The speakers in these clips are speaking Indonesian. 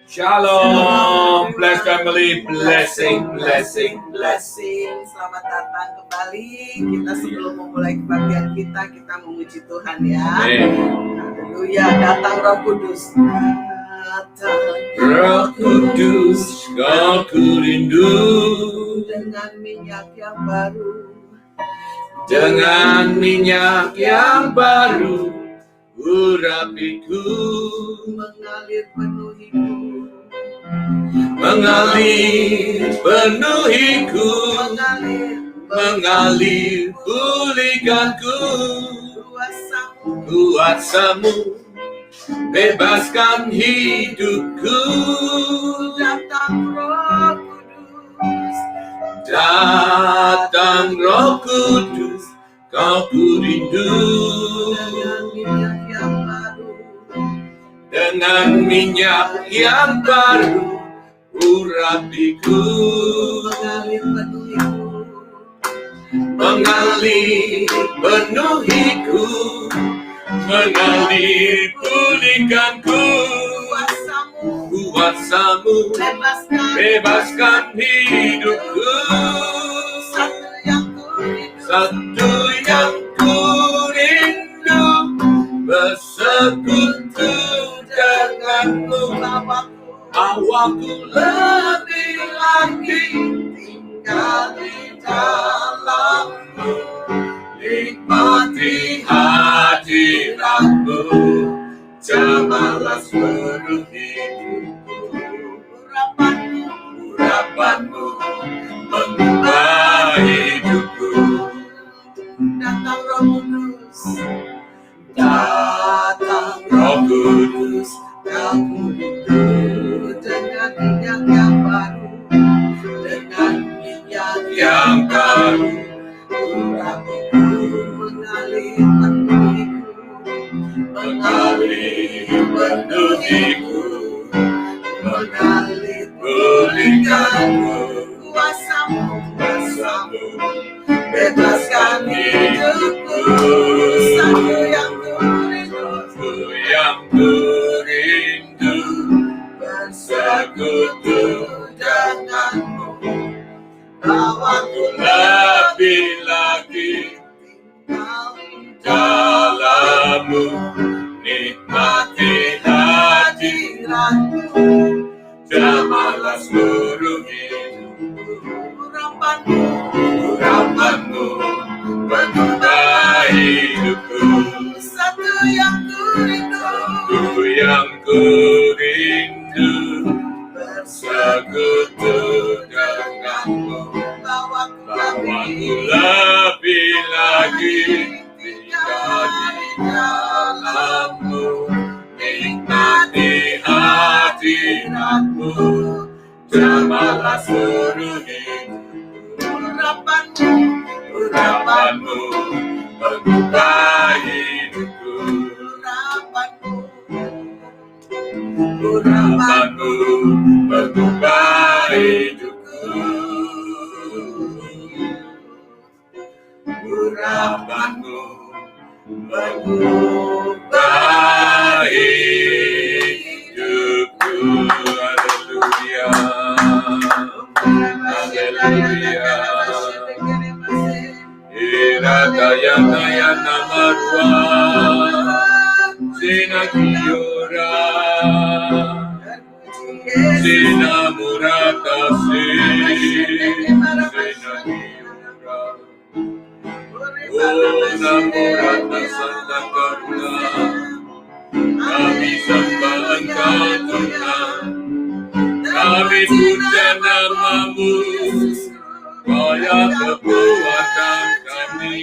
Shalom, blessed family, blessing. Selamat datang kembali. Kita sebelum memulai kebaktian kita memuji Tuhan ya. Haleluya, datang Roh Kudus. Roh Kudus, kau ku rindu. Dengan minyak yang baru. Dengan minyak yang baru, urapiku mengalir penuhiku. Mengalir pulihkanku. Kuasamu bebaskan hidupku. Datang Roh Kudus, kau ku rindu. Dengan minyak yang baru, urapiku mengalir penuhiku, mengalir pulihkanku. Kuasamu bebaskan hidupku. Satu yang ku rindu, bersekutu denganmu. Awakku lebih lagi tinggal di dalammu, nikmati hadiratmu, jamalah seluruh hidupku. Urapanmu mengubah hidupku. Datang Roh Kudus, datang Roh Kudus, aku rindu. Dengan minyak yang baru, dengan minyak yang baru, urapiku mengalir penuhiku, penuhiku, mengalir pulihkanku. Kuasamu bebaskan hidupku. Satu yang ku rindu, bersekutu denganmu. Awakku lebih lagi dalammu, nikmati hadiratmu, jamalah seluruh hidupku. Urapanmu mengubah hidupku. Satu yang ku rindu, bersekutu denganmu. Bawaku lebih lagi tinggal di dalammu, nikmati hadiratmu, jamalah seluruh hidupku. Urapanmu mengubah hidupku. Urapanmu mengubah hidupku. Urapanmu mengubah hidupku. Haleluya, haleluya. Iradaya namarwa, sinakiora, sinamuratasi, sinakiora. Oh namurata santa karuna, kami sembah Engkau Tuhan, kami puja namamu, Kau yang kekuatan kami,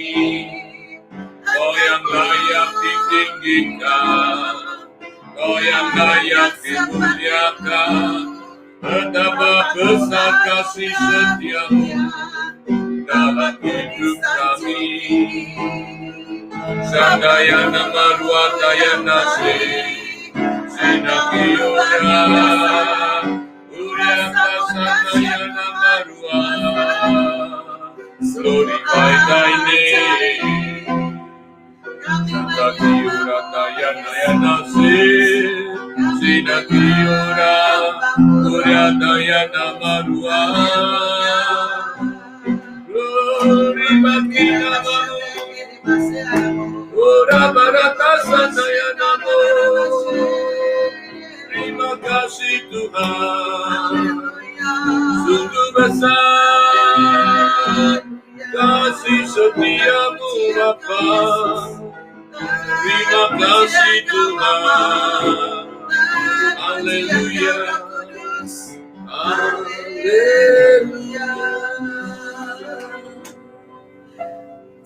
Kau yang layak ditinggikan, Kau yang layak dimuliakan. Betapa besar kasih setiamu dalam hidup kami. Sandayana maruatayana se, sinakiora, uriaka sandayana marua. Glorify thy name. Sinakiora, Sadaya Namarua Glory bagi namamu Ora Barata Sadaya Namo. Terima kasih Tuhan, sungguh besar kasih setiamu Bapa. Terima kasih Tuhan, haleluya, haleluya.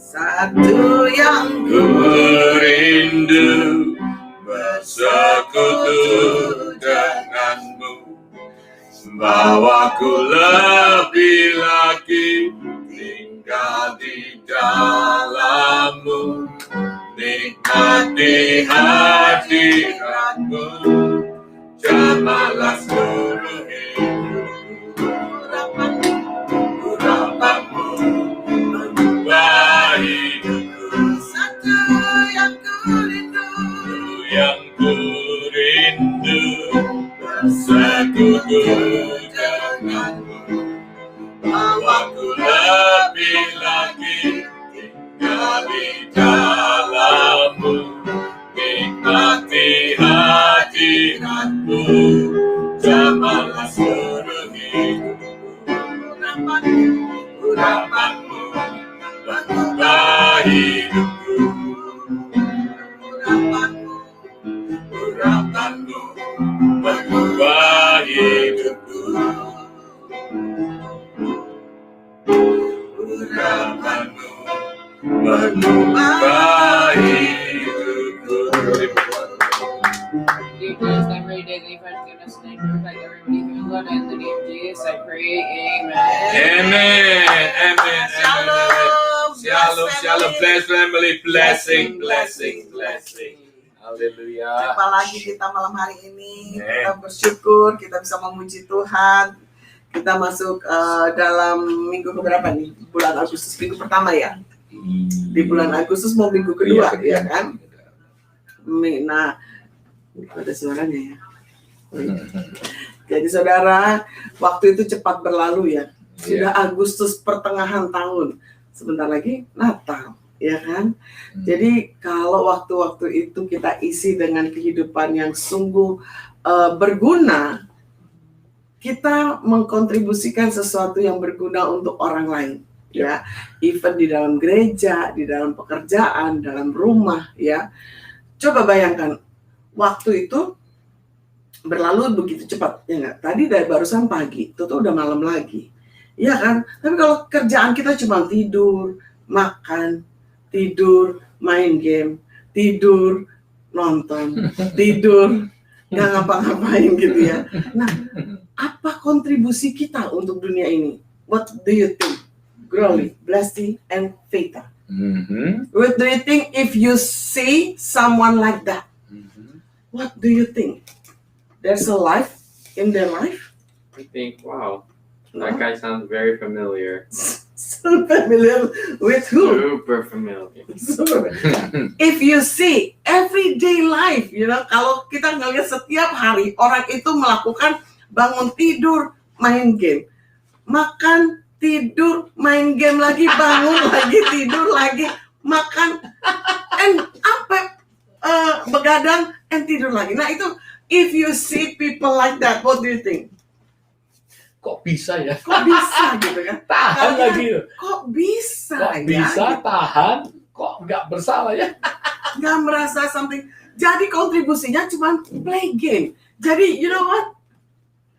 Satu yang Ku rindu bersekutu denganmu, bawaku lebih lagi tinggal di dalammu, nikmati hadiratmu, jamalah seluruh hidupku, urapanmu mengubah hidupku. satu yang ku rindu Bersekutu denganmu, bawaku lebih lagi tinggal di dalammu, nikmati hadiratmu, jamalah seluruh hidupku, urapanmu mengubah hidupku, urapanmu mengubah hidupku, urapanmu mengubah hidupku. Dear Jesus, I pray daily for goodness and protect everybody here, Lord, in the name of Jesus, I pray, amen. Amen. Amen. Shalom. Shalom. Shalom. Bless family. Blessing. Haleluya. Haleluya. Jumpa lagi kita malam hari ini. Amen. Kita bersyukur kita bisa memuji Tuhan. Kita masuk dalam minggu keberapa nih? Bulan Agustus, minggu pertama ya. Di bulan Agustus mau minggu kedua, ya kan? Nah, ada suaranya ya. Jadi saudara, waktu itu cepat berlalu ya. Sudah Agustus pertengahan tahun. Sebentar lagi Natal, ya kan? Jadi kalau waktu-waktu itu kita isi dengan kehidupan yang sungguh berguna, kita mengkontribusikan sesuatu yang berguna untuk orang lain, ya. Even di dalam gereja, di dalam pekerjaan, dalam rumah, ya. Coba bayangkan, waktu itu berlalu begitu cepat, ya nggak? Tadi dari barusan pagi, itu udah malam lagi, ya kan? Tapi kalau kerjaan kita cuma tidur, makan, tidur, main game, tidur, nonton, tidur, nggak ngapa-ngapain gitu ya. Nah, apa kontribusi kita untuk dunia ini? What do you think? Growing, blessing, and faith. What do you think if you see someone like that? What do you think? There's a life in their life? I think, wow, that guy sounds very familiar. So familiar with who? Super familiar. If you see everyday life, you know, kalau kita ngelihat setiap hari orang itu melakukan bangun tidur, main game, makan, tidur, main game lagi, bangun lagi, tidur lagi, makan, and begadang, and tidur lagi. Nah itu, if you see people like that, what do you think? Kok bisa ya? Kok bisa gitu kan? Tahan lagi. Kok bisa Kok ya? bisa Gitu. tahan? Kok nggak bersalah ya? Nggak merasa something. Jadi kontribusinya cuma play game. Jadi you know what?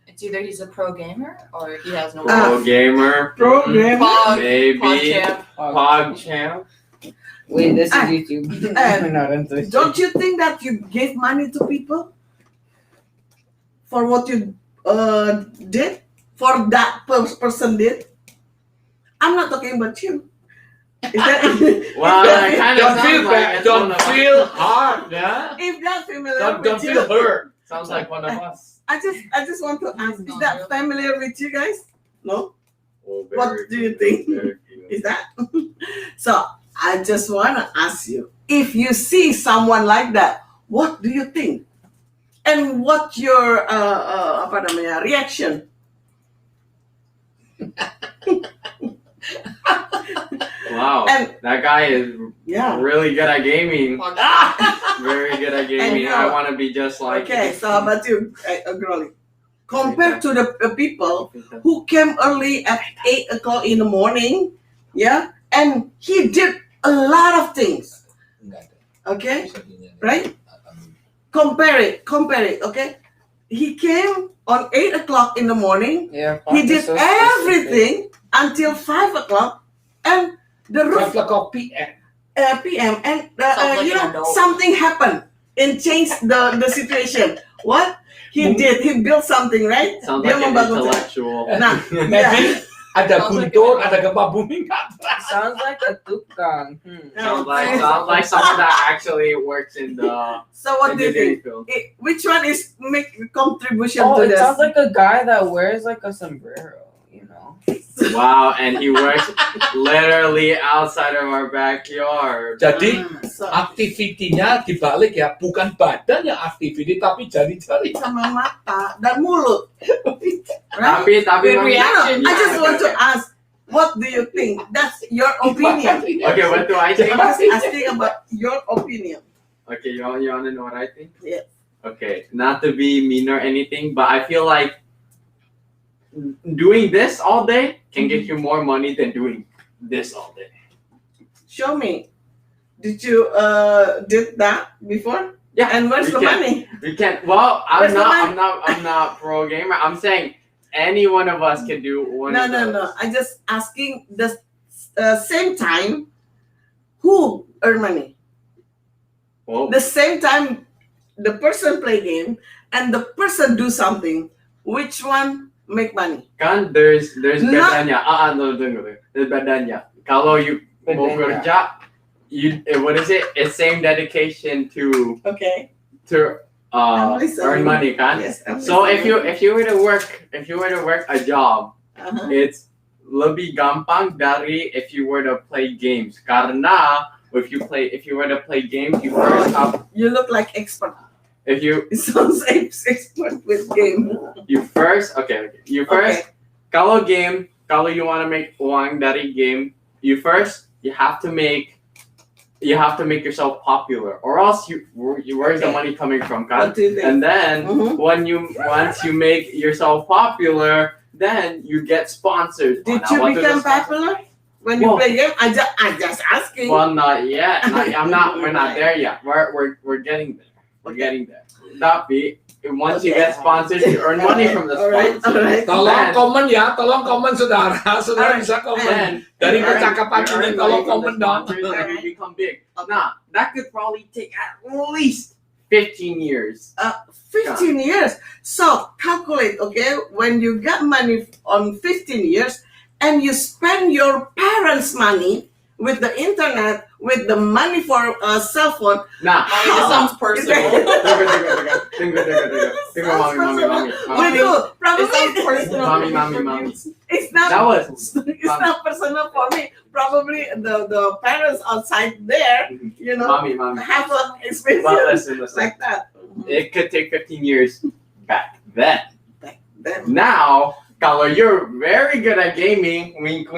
It's either he's a pro gamer or he has no Pro gamer, Program. maybe Pog champ. Wait, this is Ah, YouTube. Don't you think that you gave money to people for what you did? For that person did? I'm not talking about you. Is that, Well, if it kind of Don't sounds feel like bad. it's Don't one of us. feel hard, yeah? if that's familiar Don't with you, feel hurt. Sounds like one of us. I just want to ask, is that familiar with you guys? No? Oh, very What do you few, think? very few. Is that? So I just want to ask you, if you see someone like that, what do you think? And what your reaction Wow, And- that guy is Yeah. really good at gaming. Very good at gaming. And, I want to be just like Okay, him. so how about you, Groli? Compared to the people who came early at 8 o'clock in the morning, yeah, and he did a lot of things, Enggak ada. okay? Bisa gini, Right? Amin. Compare it, okay? He came on 8 o'clock in the morning, Yeah. he did everything until 5 o'clock, and the roof 5 o'clock PM. PM, and Sounds like an adult. something happened and changed the situation. What he did, he built something, right? Sounds Dia like an membangun. intellectual. Nah, Maybe ada Sounds like guntur, an- ada gempa bumi nggak terasa. Sounds like a tukang. Sounds like someone that actually works in the So what do you think? field. Which one is make contribution Oh, to it this? sounds like a guy that wears like a sombrero, you know. Wow, and he works literally outside of our backyard. Jadi So, aktivitinya dibalik ya, bukan badan yang aktiviti tapi jari-jari. sama mata dan mulut. Right? Tapi Good reaction. I just want to ask, what do you think? That's your opinion. Okay, what do I think? I'm just asking about your opinion. Okay, you want to know what I think? Yes. Okay, not to be mean or anything, but I feel like doing this all day can get you more money than doing this all day. Show me. Did you did that before? Yeah, And where's we the can. money? We can. Well, Where's the money? I'm not pro gamer. I'm saying any one of us can do one. No, of no, those. no. I just asking the same time. Who earn money? Well, The same time the person play game and the person do something. Which one make money? kan there's Not- bedanya. No, tunggu. There's bedanya. Kalau you mau Bedanya. kerja, you what is it? It's same dedication to Okay. uh I'm listening. earn money, kan? Yes. I'm So listening. if you were to work a job, Uh-huh. it's lebih gampang dari if you were to play games. Karena if you were to play games, you first have You look like expert. if you It sounds expert with game. you first kalau you want to make uang dari game, you have to make yourself popular, or else where's the Okay. money coming from, kan? What do you think? And then Mhm. once you make yourself popular, then you get sponsors. Did Now, you what does become a sponsor- popular when you Well- play game? I just asking. Well, not yet. We're not there yet. We're getting there. We're getting there. Tapi once you Okay. get sponsors, you earn money from the Alright, sponsors. alright. Tolong komen saudara, saudara Alright. bisa komen. Then Dari you earn- percakapan you ini earn tolong money from the komen dong. sponsors, then you become big. Okay. Nah, that could probably take at least 15 years. 15 years. So calculate, okay, when you get money on 15 years and you spend your parents' money with the internet, with the money for a cell phone. Nah. Mommy, this sounds personal. Tunggu, mami. Probably It sounds personal. Mami. it's not That was it's not personal for me. Probably the parents outside there, you know, mami. have an experience But listen. like that. It could take 15 years back then. Then Now, kalau you're very good at gaming, wink,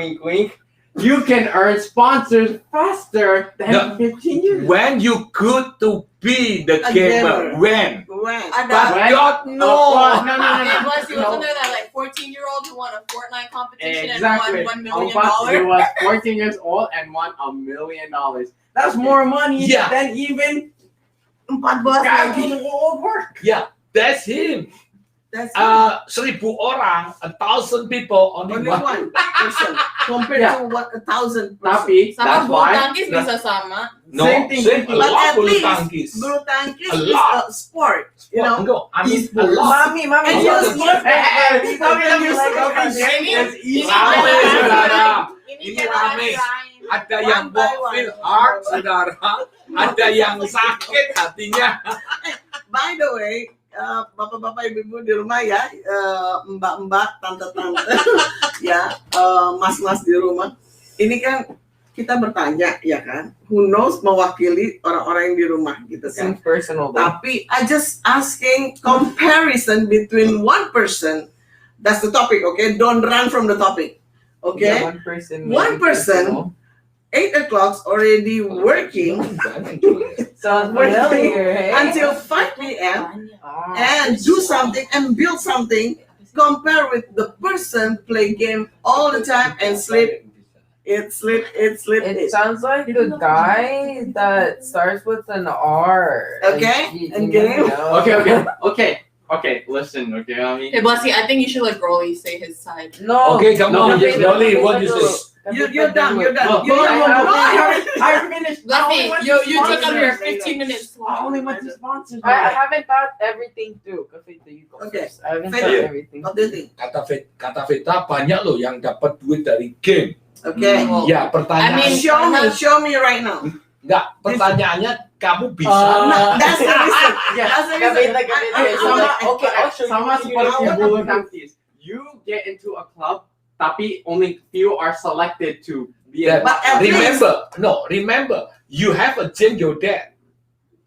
you can earn sponsors faster than No. 15 years. When you good to be the A gamer, gamer. when? when But When? God no. And once you wasn't there that like 14-year-old who won a Fortnite competition Exactly. and won $1 He million. was 14 years old and won $1 million. That's more money Yeah. than even 14 guys lagi. who will work. That's him. That's 1,000 orang, 1,000 people, only only one. one person compared Yeah. to what 1,000 person. Tapi Sama that's why bulutangkis bisa sama. No, Same thing. a But lot at least bulutangkis. bulutangkis A is lot. a sport, you know. No, I mean a Sport. lot. And A you lot. sport. Mami, Ini Rame, saudara. Ini Ini rame. Ada yang One by feel one. hard, saudara. Ada yang sakit hatinya. By the way, bapak-bapak, ibu-ibu di rumah ya, mbak-mbak, tante-tante, ya, mas-mas di rumah. Ini kan kita bertanya, ya kan, who knows mewakili orang-orang yang di rumah gitu kan. Seems personal though. Tapi I just asking comparison between one person That's the topic, okay? Don't run from the topic, okay? Yeah, one person. One person, 8 o'clock already working Sounds Working familiar, hey? until 5 p.m. and do something and build something. Compare with the person play game all the time and sleep. It sounds like the guy that starts with an R. Okay, and you game. know. Okay. Listen, okay, mommy. Hey, Blessy, I think you should let Rolly say his side. No. Okay, come on, Kapit- Rolly, what you say? You're done. No, I finished. Blessy, you took up your 15 minutes. I only went to sponsors. I haven't thought everything through. Kapit, you go Okay. first. I haven't Faith. thought everything. What do you think? Kata Veta banyak loh yang dapat duit dari game. Okay. Ya, pertanyaan Show me right now. enggak, pertanyaannya kamu bisa. No, that's the reason. That's the reason. Sama seperti bulutangkis. You get into a club, tapi only few are selected to be in. But at least- Remember, you have a gym your dad.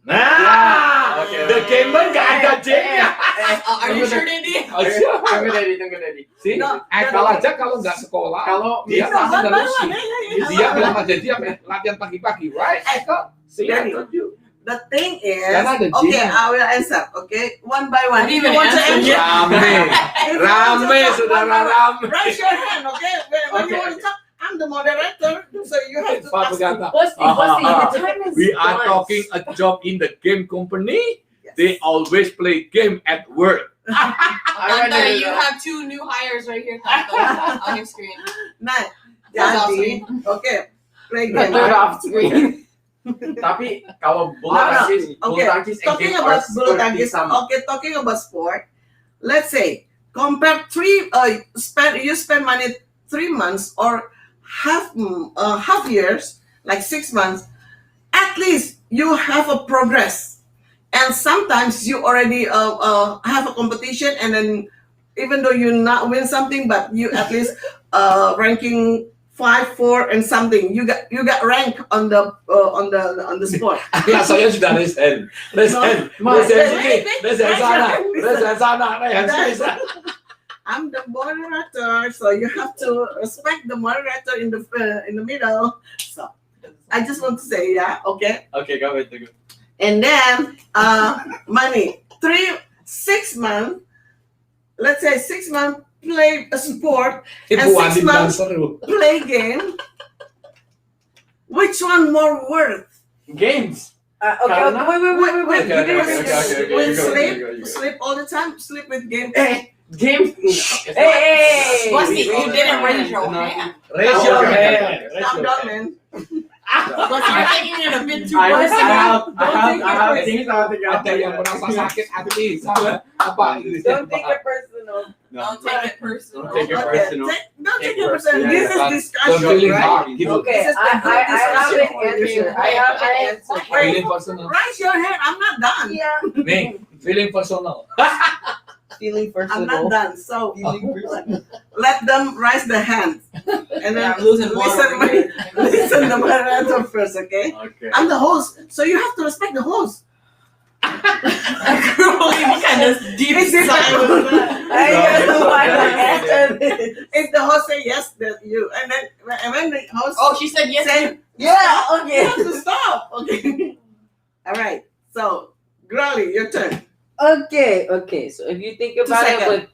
Nah, Okay. the gamer nggak ada gymnya. Are you sure, Daddy? Tunggu Daddy. See, No, Ekal aja kalau nggak sekolah, Kalau dia No, pasti one by nerusin. one. Dia bilang aja dia latihan pagi-pagi, right? Ekal, see, I told you. The thing is, Karena ada okay, gym. I will answer. Okay, one by one. What If do you you want to answer? answer, Rame, saudara rame. raise your hand. Okay, when you want to talk, I'm the moderator, so you have to Pak ask. berkata, Bossy, the time is we are done. talking a job in the game company. Yes. They always play game at work. Tanta, you have 2 new hires right here, Tanta, on your screen. Nah, That's jadi, okay, play game. Third off screen. Tapi kalau bulutangkis and Talking game about are bulutangkis, sama. okay, talking about sport, let's say compare you spend money 3 months or half years, like 6 months. At least you have a progress, and sometimes you already have a competition, and then even though you not win something, but you at least ranking 5, 4, and something. You got rank on the sport. Nah, saya sudah resign sini, resign sana, resign sini. I'm the moderator, so you have to respect the moderator in the middle. So I just want to say, yeah, okay. Okay, go ahead. And then money 6 months. Let's say 6 months play a sport and Ibu 6 Andi bilang months seru. play game. Which one more worth? Games. Okay, wait. With sleep all the time. Sleep with game. Games. Hey! Blessy, you didn't raise your hand. Raise your hand. I'm done, man. Blessy, you're taking it a bit too I personal. have things I think Ada yang merasa sakit hati sama apa? Don't take it personal. Don't take it personal. Don't take it personal. Don't take it personal. Yeah, This is Don't discussion, feeling right? hard. Gitu. Okay, This is I have an answer. I have an answer. Feeling personal. Raise your hand. I'm not done. Yeah. Nih, feeling personal. Feeling I'm personal. not done. So let them raise the hand, and then I'm losing water over here. listen to my answer first, okay? Okay. I'm the host, so you have to respect the host. Rolly, what kind of deep It's sigh was that? I don't know why I answered this. If the host say yes, then you, and then when the host Oh, she said yes. say Yeah, you okay. have to stop. Okay. All right. So, Growly, your turn. Okay. So if you think about it seconds. with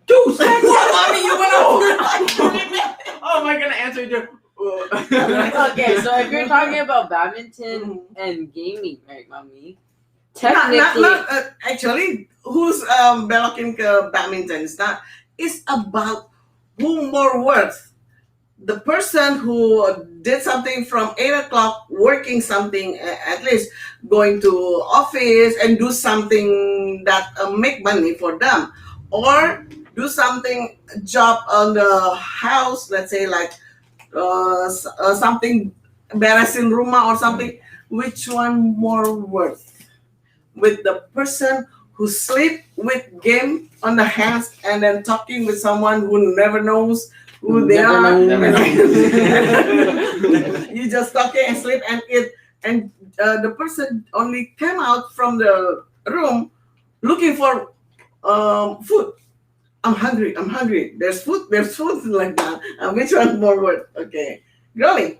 2 seconds. Mommy, you went over like 3 minutes. Oh, am I gonna answer you? okay, so if you're talking about badminton and gaming, right, mommy? Technically, Actually, who's belokin ke badminton? It's about who more worth. The person who did something from 8 o'clock, working something, at least going to office and do something that make money for them, or do something job on the house, let's say like something beresin rumah or something. Which one more worth? With the person who sleep with game on the hands and then talking with someone who never knows who they Never are. know. You just talking and sleep and eat, and the person only came out from the room looking for food. I'm hungry. There's food like that. Which one more word? Okay. Growing.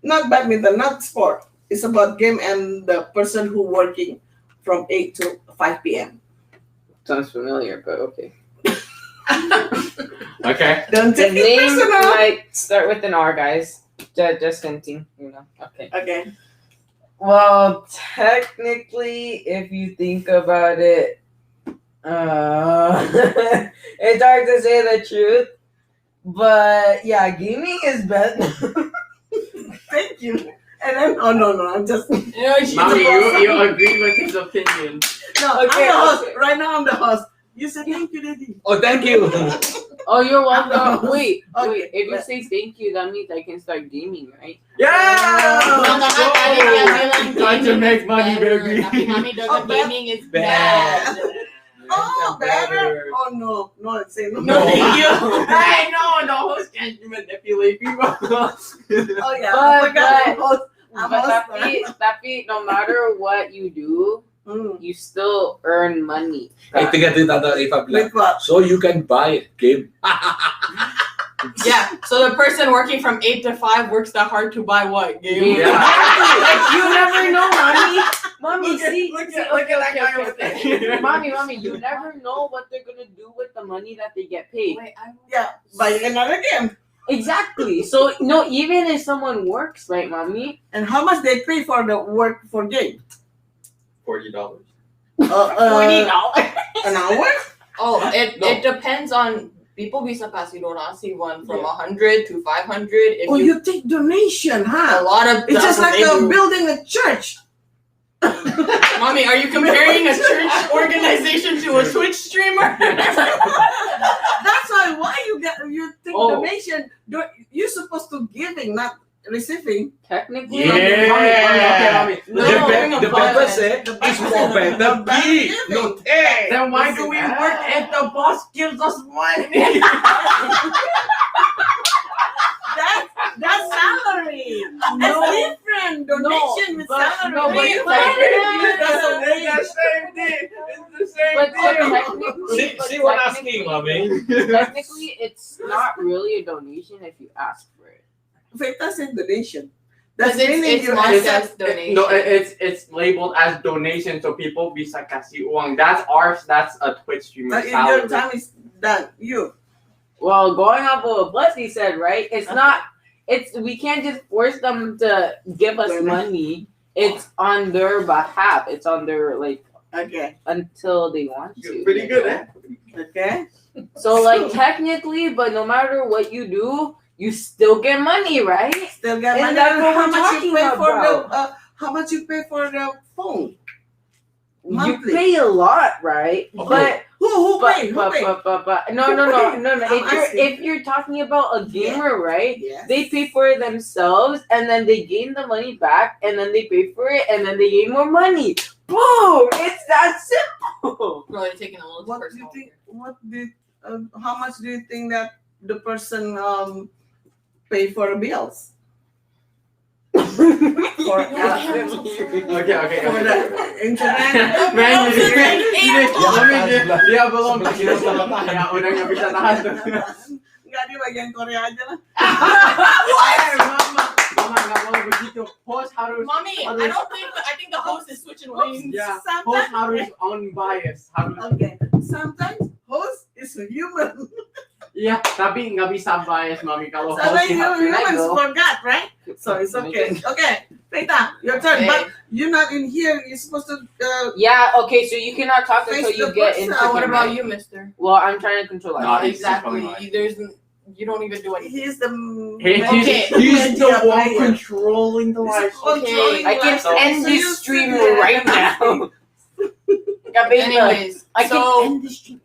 Not badminton, not sport. It's about game and the person who working from 8 to 5 p.m. Sounds familiar, but okay. Okay. Don't The take it name personal. might start with an R, guys. Just continue, Okay. Okay. Well, technically, if you think about it, it's hard to say the truth. But yeah, gaming is better. Thank you. And then, oh no, I'm just. You know, Mommy, you agreed with his opinion. No, Okay, I'm the host. okay. Right now, I'm the host. You said thank you, Daddy. Oh, thank you. Oh, you're welcome. Wait. Okay, If you but- say thank you, that means I can start gaming, right? Yeah! Let's go! Time to make money, baby. Mommy does Oh, gaming is Bad. bad. Oh, better. Oh no, it's saying no. No, thank you. Hey, no, the host can't manipulate people. Oh yeah, But- I forgot I'm host. I'm But host. tapi, no matter what you do, you still earn money. Ay, tiga Tata Ifa With what? So you can buy it, game. Yeah, so the person working from 8 to 5 works that hard to buy what? Game? Yeah. You never know, mommy. Look at that guy over there. Mommy, you never know what they're gonna do with the money that they get paid. Wait, Yeah, buying another game. Exactly. So no, even if someone works, right, mommy? And how much they pay for the work for game? $40. $40 an hour? Oh, it No. depends on people bisa kasih donasi one from 100 to 500. If Oh, you take donation, a huh? lot of It's just like that's what they do. building a church. Mommy, are you comparing a church organization to a Twitch streamer? That's why you take Oh. donation. You're supposed to giving, not receiving. Technically, Yeah. No, The purpose is for better be. No, hey. Then why do we work if the boss gives us money? That's salary. That's different. Donation with but- salary. no, but It's It's the same thing. It's the same but thing. See what asking, mommy. technically, it's not really a donation if you ask for it. Veta said donation. Because That's meaning it's you marked accept. as donation. No, it's labeled as donation, so people bisa kasih uang. That's ours. That's a Twitch streamer But if your salary. time is done, you. Well, going off of what Blessy said, right? We can't just force them to give us money. It's on their behalf. It's on their Okay. until they want to. You're pretty good, eh? Okay. So technically, but no matter what you do, you still get money, right? Still get And money. that's what How we're much you talking pay for about. the? How much you pay for the phone? You Monthly. pay a lot, right? But Who pay? but no. asking. If you're talking about a gamer, right? Yes. They pay for it themselves, and then they gain the money back, and then they pay for it, and then they gain more money. Boom! It's that simple. Really taking a little What do personal. you think? How much do you think that the person pay for the bills? For Okay. for the internet? Man, It's like 8 o'clock. dia belum ya udah nggak bisa tahan tuh. Enggak, di bagian Korea aja lah. Mama nggak mau begitu. Host harus. Mommy, I think the host is switching lanes. Ya, host Sometimes, harus unbiased. Harus. okay. Sometimes host is a human. Iya, tapi nggak bisa bias, mami. Kalau host Sometimes you have to let humans go. forgot, right? So it's okay. Okay, Peter, your turn. Okay. But you're not in here. You're supposed to. Yeah. Okay. So you cannot talk until Face you the get person. into. What camera. about you, mister? Well, I'm trying to control it. No, Exactly. it's You don't even do anything. He's the. Okay. He's the media one player. controlling the live. Controlling I can live. end So this you stream sit there. right now. Anyways, I can so end this stream.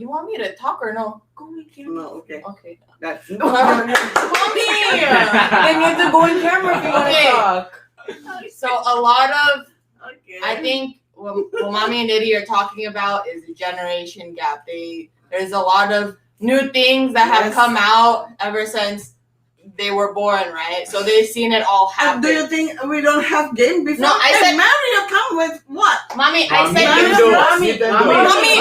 you want me to talk or no? Go in here. No, okay. Okay. That's Mommy! Then you have to go in camera if you want to Okay. talk. So a lot of okay. I think what Mommy and Diddy are talking about is a generation gap. There's a lot of new things that have Yes. come out ever since they were born, right? So they've seen it all happen. Do you think we don't have game before? No, I said- Mario come with what? Mommy, I Mommy, said Nintendo. Mommy, Nintendo. Mommy,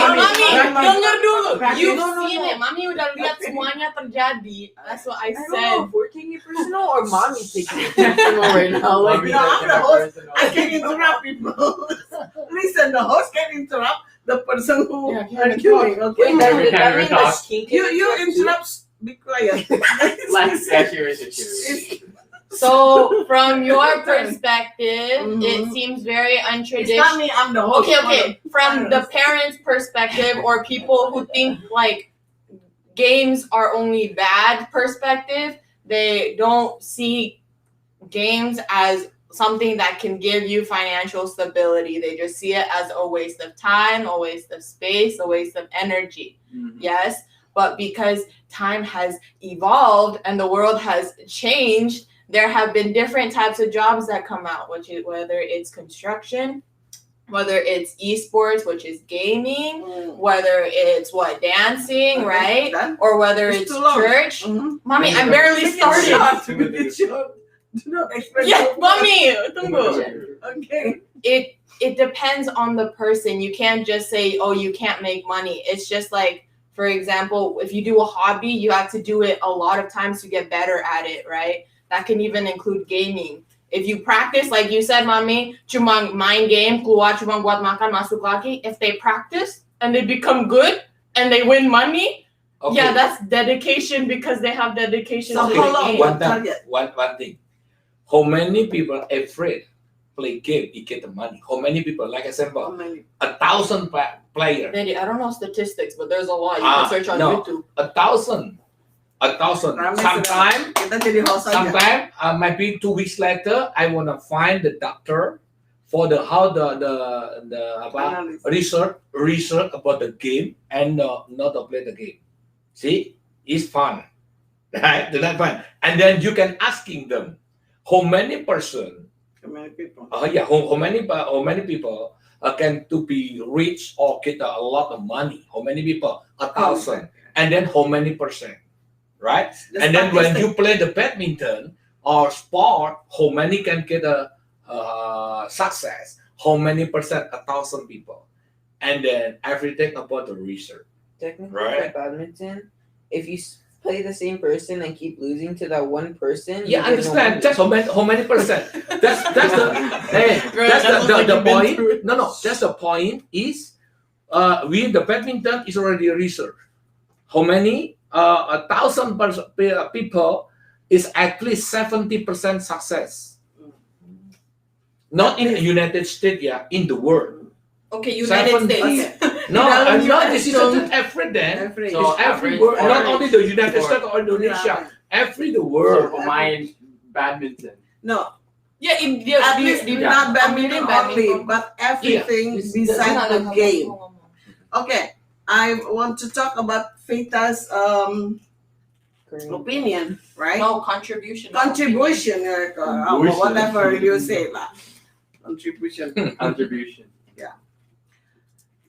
Mommy. don't you do You've seen it. Mami udah lihat semuanya terjadi. That's what I I don't know said. if we're taking it personal or mommy taking it personal right now. Like, Mommy No, doesn't I'm the have host. personal. I can interrupt people. Listen, the host can interrupt the person who Yeah, are doing. Okay. wait, that We means can't even the talk. king You can interrupt. Be quiet. So, from your perspective, Mhm. it seems very It's not untraditional. me. I'm the host. Okay. From the parents' perspective, or people who think like games are only bad perspective, they don't see games as something that can give you financial stability. They just see it as a waste of time, a waste of space, a waste of energy. Yes, but because time has evolved and the world has changed, there have been different types of jobs that come out, which is whether it's construction, whether it's esports, which is gaming, whether it's dancing, right? Or whether it's too long. church. Mhm. Mommy, I'm barely started. Make it short. Do not explain. Yeah, mommy, tunggu. Okay. It depends on the person. You can't just say, oh, you can't make money. It's just like, for example, if you do a hobby, you have to do it a lot of times to get better at it, right? That can even include gaming. If you practice, like you said, mommy, cuma main game, keluar cuma buat makan, masuk lagi. If they practice and they become good and they win money, yeah, that's dedication because they have dedication So to how the long? game. One thing. How many people afraid play game to get the money? How many people, like example, 1,000 player, Daddy, I don't know statistics, but there's a lot. You can search on no. YouTube. 1,000. Sometimes, Kita jadi host aja. maybe 2 weeks later, I wanna find the doctor for the Analysis. research about the game and not to play the game. See, it's fun, right? That's fun. And then you can asking them, how many person? How many people? How many people can to be rich or get a lot of money? How many people? 1,000. And then how many percent? Right? And then when you play the badminton or sport, how many can get a success? How many percent? 1,000 people. And then everything about the research. Technically, Right. for badminton, if you play the same person and keep losing to that one person, Yeah, you I get no understand. money. Just how many percent? That's the point. No. That's the point. Is with the badminton is already research. How many? 1,000 people is at least 70% success. Not in the United States, in the world. Okay, United 70. States. No, Dalam no, US, this is so- every then. Every. So every world, not only the United States or Indonesia, every the world. Pemain badminton. No, Yeah, at least not badminton only, badminton. but everything This- besides the game. Okay, I want to talk about Vita's opinion, right? No contribution. Contribution, whatever you say lah. Contribution. Contribution.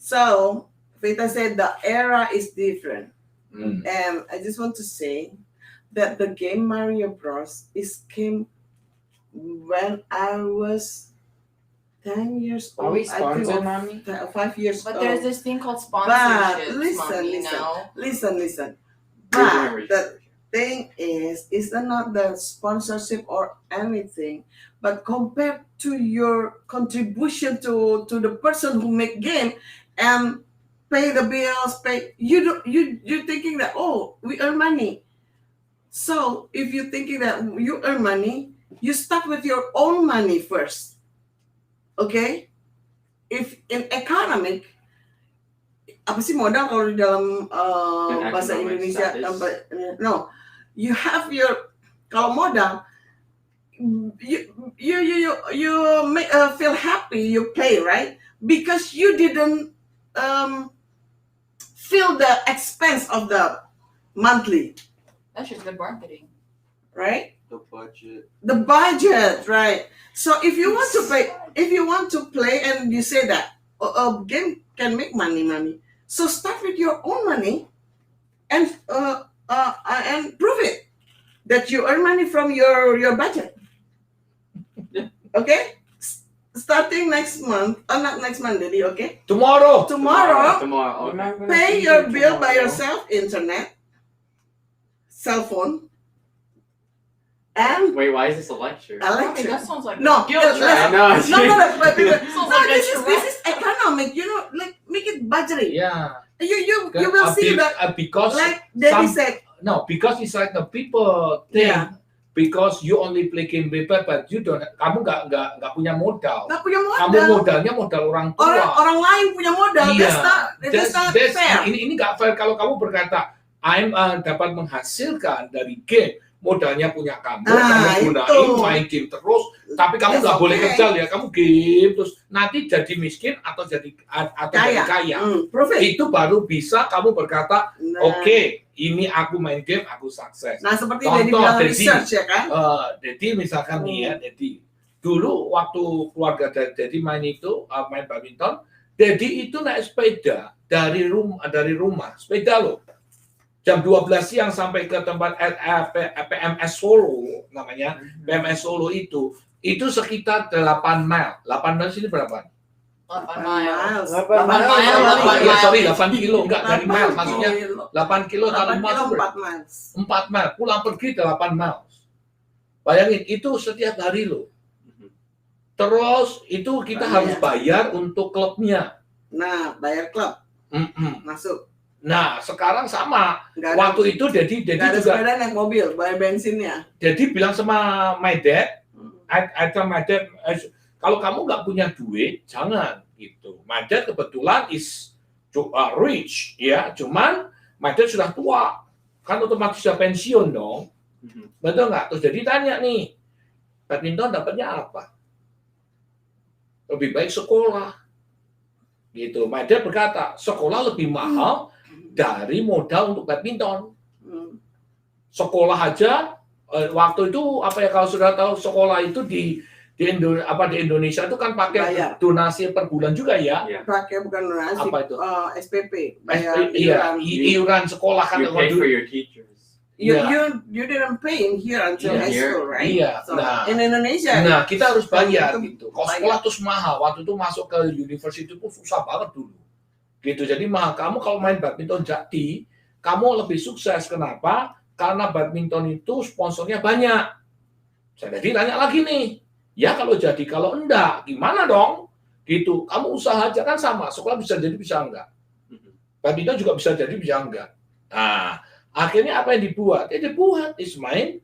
So Vita said the era is different, Mm. and I just want to say that the game Mario Bros. came when I was 10 years Are old. we sponsored, I mommy? think 5 years But old. there's this thing called sponsorship. Listen. You're But doing the thing is, it's not the sponsorship or anything, but compared to your contribution to the person who make game and pay the bills, you're thinking that, oh, we earn money. So if you're thinking that you earn money, you start with your own money first. Okay? If in economic, apa sih modal kalau di dalam In bahasa economic Indonesia? status. No, you have your kalau modal, you make feel happy, you play, right? Because you didn't feel the expense of the monthly, That's just good marketing. right? The budget. The budget, right? So if you want to play and you say that a game can make money, so start with your own money and prove it that you earn money from your budget. Okay, starting next month, not next month, Daddy, okay? Tomorrow. Tomorrow, Okay. pay your bill by yourself, internet, cell phone, and Wait, why is this a lecture? electric. That sounds like No, guilt let's- trip. No, but Sounds like a this trap. is economic. You know, like make it budgeting. Yeah. You will see that, because like Daddy some- said, no, because it's like the people think Yeah. because you only play game paper, but you don't. Kamu nggak punya modal. nggak punya Kamu modal. modalnya modal orang tua. Orang lain punya modal. Iya. That's not fair. Ini nggak fair kalau kamu berkata I'm dapat menghasilkan dari game, modalnya punya kamu, kamu gunain itu. main game terus, tapi kamu That's nggak boleh okay. kerja ya, kamu game terus nanti jadi miskin atau jadi kaya. Prove it. Itu baru bisa kamu berkata, Nah, oke, ini aku main game, aku sukses. Nah, seperti Contoh, Daddy bilang Daddy. research ya kan? Jadi misalkan nih ya, Daddy, dulu waktu keluarga Daddy main itu, main badminton, Daddy itu naik sepeda dari rumah, sepeda loh. Jam 12 siang sampai ke tempat PMS Solo namanya, PMS Solo itu sekitar 8 mile. 8 mile sini berapa? 8 miles. 8 miles. Ya sorry, 8 kilo, enggak dari mile, maksudnya 8 kilo dari 8 mile kilo itu 4 miles. 4 mile, pulang pergi 8 mile. Bayangin, itu setiap hari loh. Terus itu kita harus bayar untuk klubnya. Nah, bayar klub, masuk. Nah, sekarang sama. Nggak ada, Waktu itu Daddy nggak ada juga, sepeda naik mobil, bayar bensinnya. Daddy bilang sama my dad, I tell my dad, kalau kamu nggak punya duit, jangan gitu. My dad kebetulan is rich, ya. Cuman my dad sudah tua, kan otomatis sudah pensiun dong. Betul nggak? Terus Daddy tanya nih, badminton dapatnya apa? Lebih baik sekolah. Gitu. My dad berkata, sekolah lebih mahal dari modal untuk badminton. Sekolah aja waktu itu kalau sudah tahu sekolah itu di Indonesia itu kan pakai Bayar. donasi per bulan juga ya. Pakai bukan donasi, Apa itu? SPP, bayar Iya, iuran. iuran sekolah kan. You pay for your teachers. You didn't pay in here until Iya, high school, right? iya. So, Nah. in Indonesia. Nah, kita harus bayar Itu gitu. Kalau sekolah terus mahal, waktu itu masuk ke university itu susah banget dulu. Gitu. Jadi mahal. Kamu kalau main badminton jadi, kamu lebih sukses. Kenapa? Karena badminton itu sponsornya banyak. Jadi tanya lagi nih. Ya kalau jadi, kalau enggak, gimana dong? Gitu. Kamu usaha aja kan sama. Sekolah bisa jadi, bisa enggak. Badminton juga bisa jadi, bisa enggak. Nah, akhirnya apa yang dibuat? Ya dibuat is main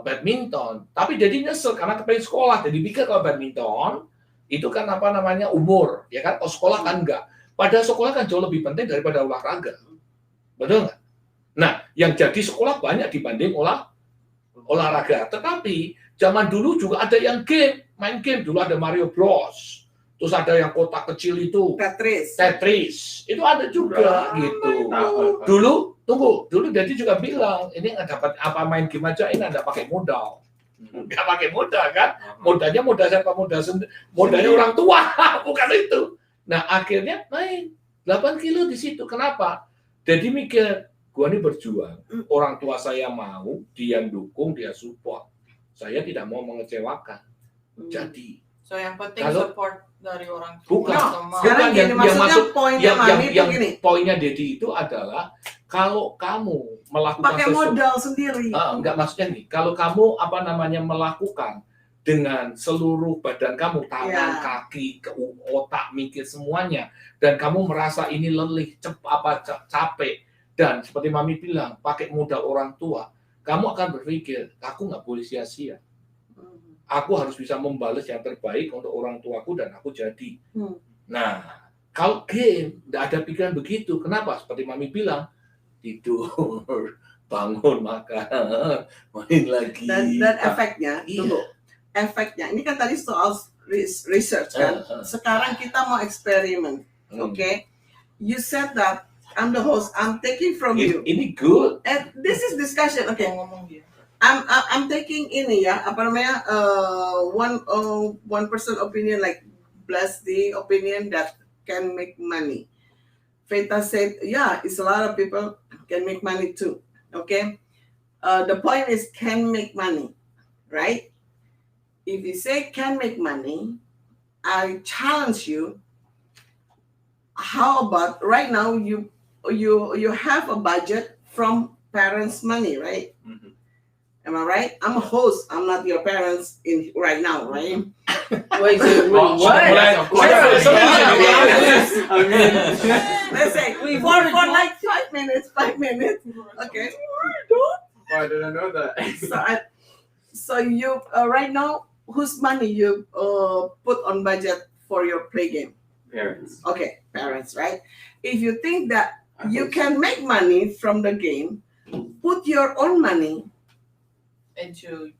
badminton. Tapi jadi nyesel karena kepengen sekolah. Jadi pikir kalau badminton itu kan umur, ya kan? Oh sekolah kan enggak. Padahal sekolah kan jauh lebih penting daripada olahraga. Betul nggak? Nah, yang jadi sekolah banyak dibanding olahraga. Tetapi zaman dulu juga ada yang main game. Dulu ada Mario Bros. Terus ada yang kotak kecil itu. Tetris. Itu ada juga gitu. Dulu Daddy juga bilang, ini nggak dapat apa main game aja, ini nggak pakai modal. Nggak pakai modal kan? Modalnya modal siapa? Modalnya orang tua, bukan itu. Nah, akhirnya main 8 kilo di situ. Kenapa? Jadi mikir, gua ini berjuang. Orang tua saya mau, dia dukung, dia support. Saya tidak mau mengecewakan. Jadi, So yang penting Kalau- support dari orang Bukan. tua sama Sekarang Bukan, gini, yang maksudnya masuk- poinnya Mami itu gini. poinnya Daddy itu adalah kalau kamu melakukan Pakai modal sendiri. enggak, maksudnya nih, kalau kamu melakukan dengan seluruh badan kamu, tangan, Ya. kaki, otak, mikir semuanya, dan kamu merasa ini lelih, capek, dan seperti Mami bilang, pakai modal orang tua, kamu akan berpikir, aku nggak boleh sia-sia. Aku harus bisa membalas yang terbaik untuk orang tuaku dan aku jadi. Nah, kalau game nggak ada pikiran begitu. Kenapa? Seperti Mami bilang, tidur, bangun, makan, main lagi. Dan efeknya, Iya. tunggu. Efeknya, ini kan tadi soal research kan. Sekarang kita mau eksperimen, oke? You said that I'm the host. I'm taking from you. Ini good. And this is discussion, oke? ngomong dia. I'm taking ini ya, one person opinion, like bless the opinion that can make money. Veta said, yeah, it's a lot of people can make money too. Okay, the point is can make money, right? If you say can make money, I challenge you. How about right now? You have a budget from parents' money, right? Mhm. Am I right? I'm a host. I'm not your parents in right now, right? Wait, so Well, what? yes, of course. Yes, Yes. I mean, Let's say for like 5 minutes. Okay. oh, I didn't know that. So you right now, whose money you put on budget for your play game? Parents. Okay, parents, right? If you think that you can make money from the game, put your own money into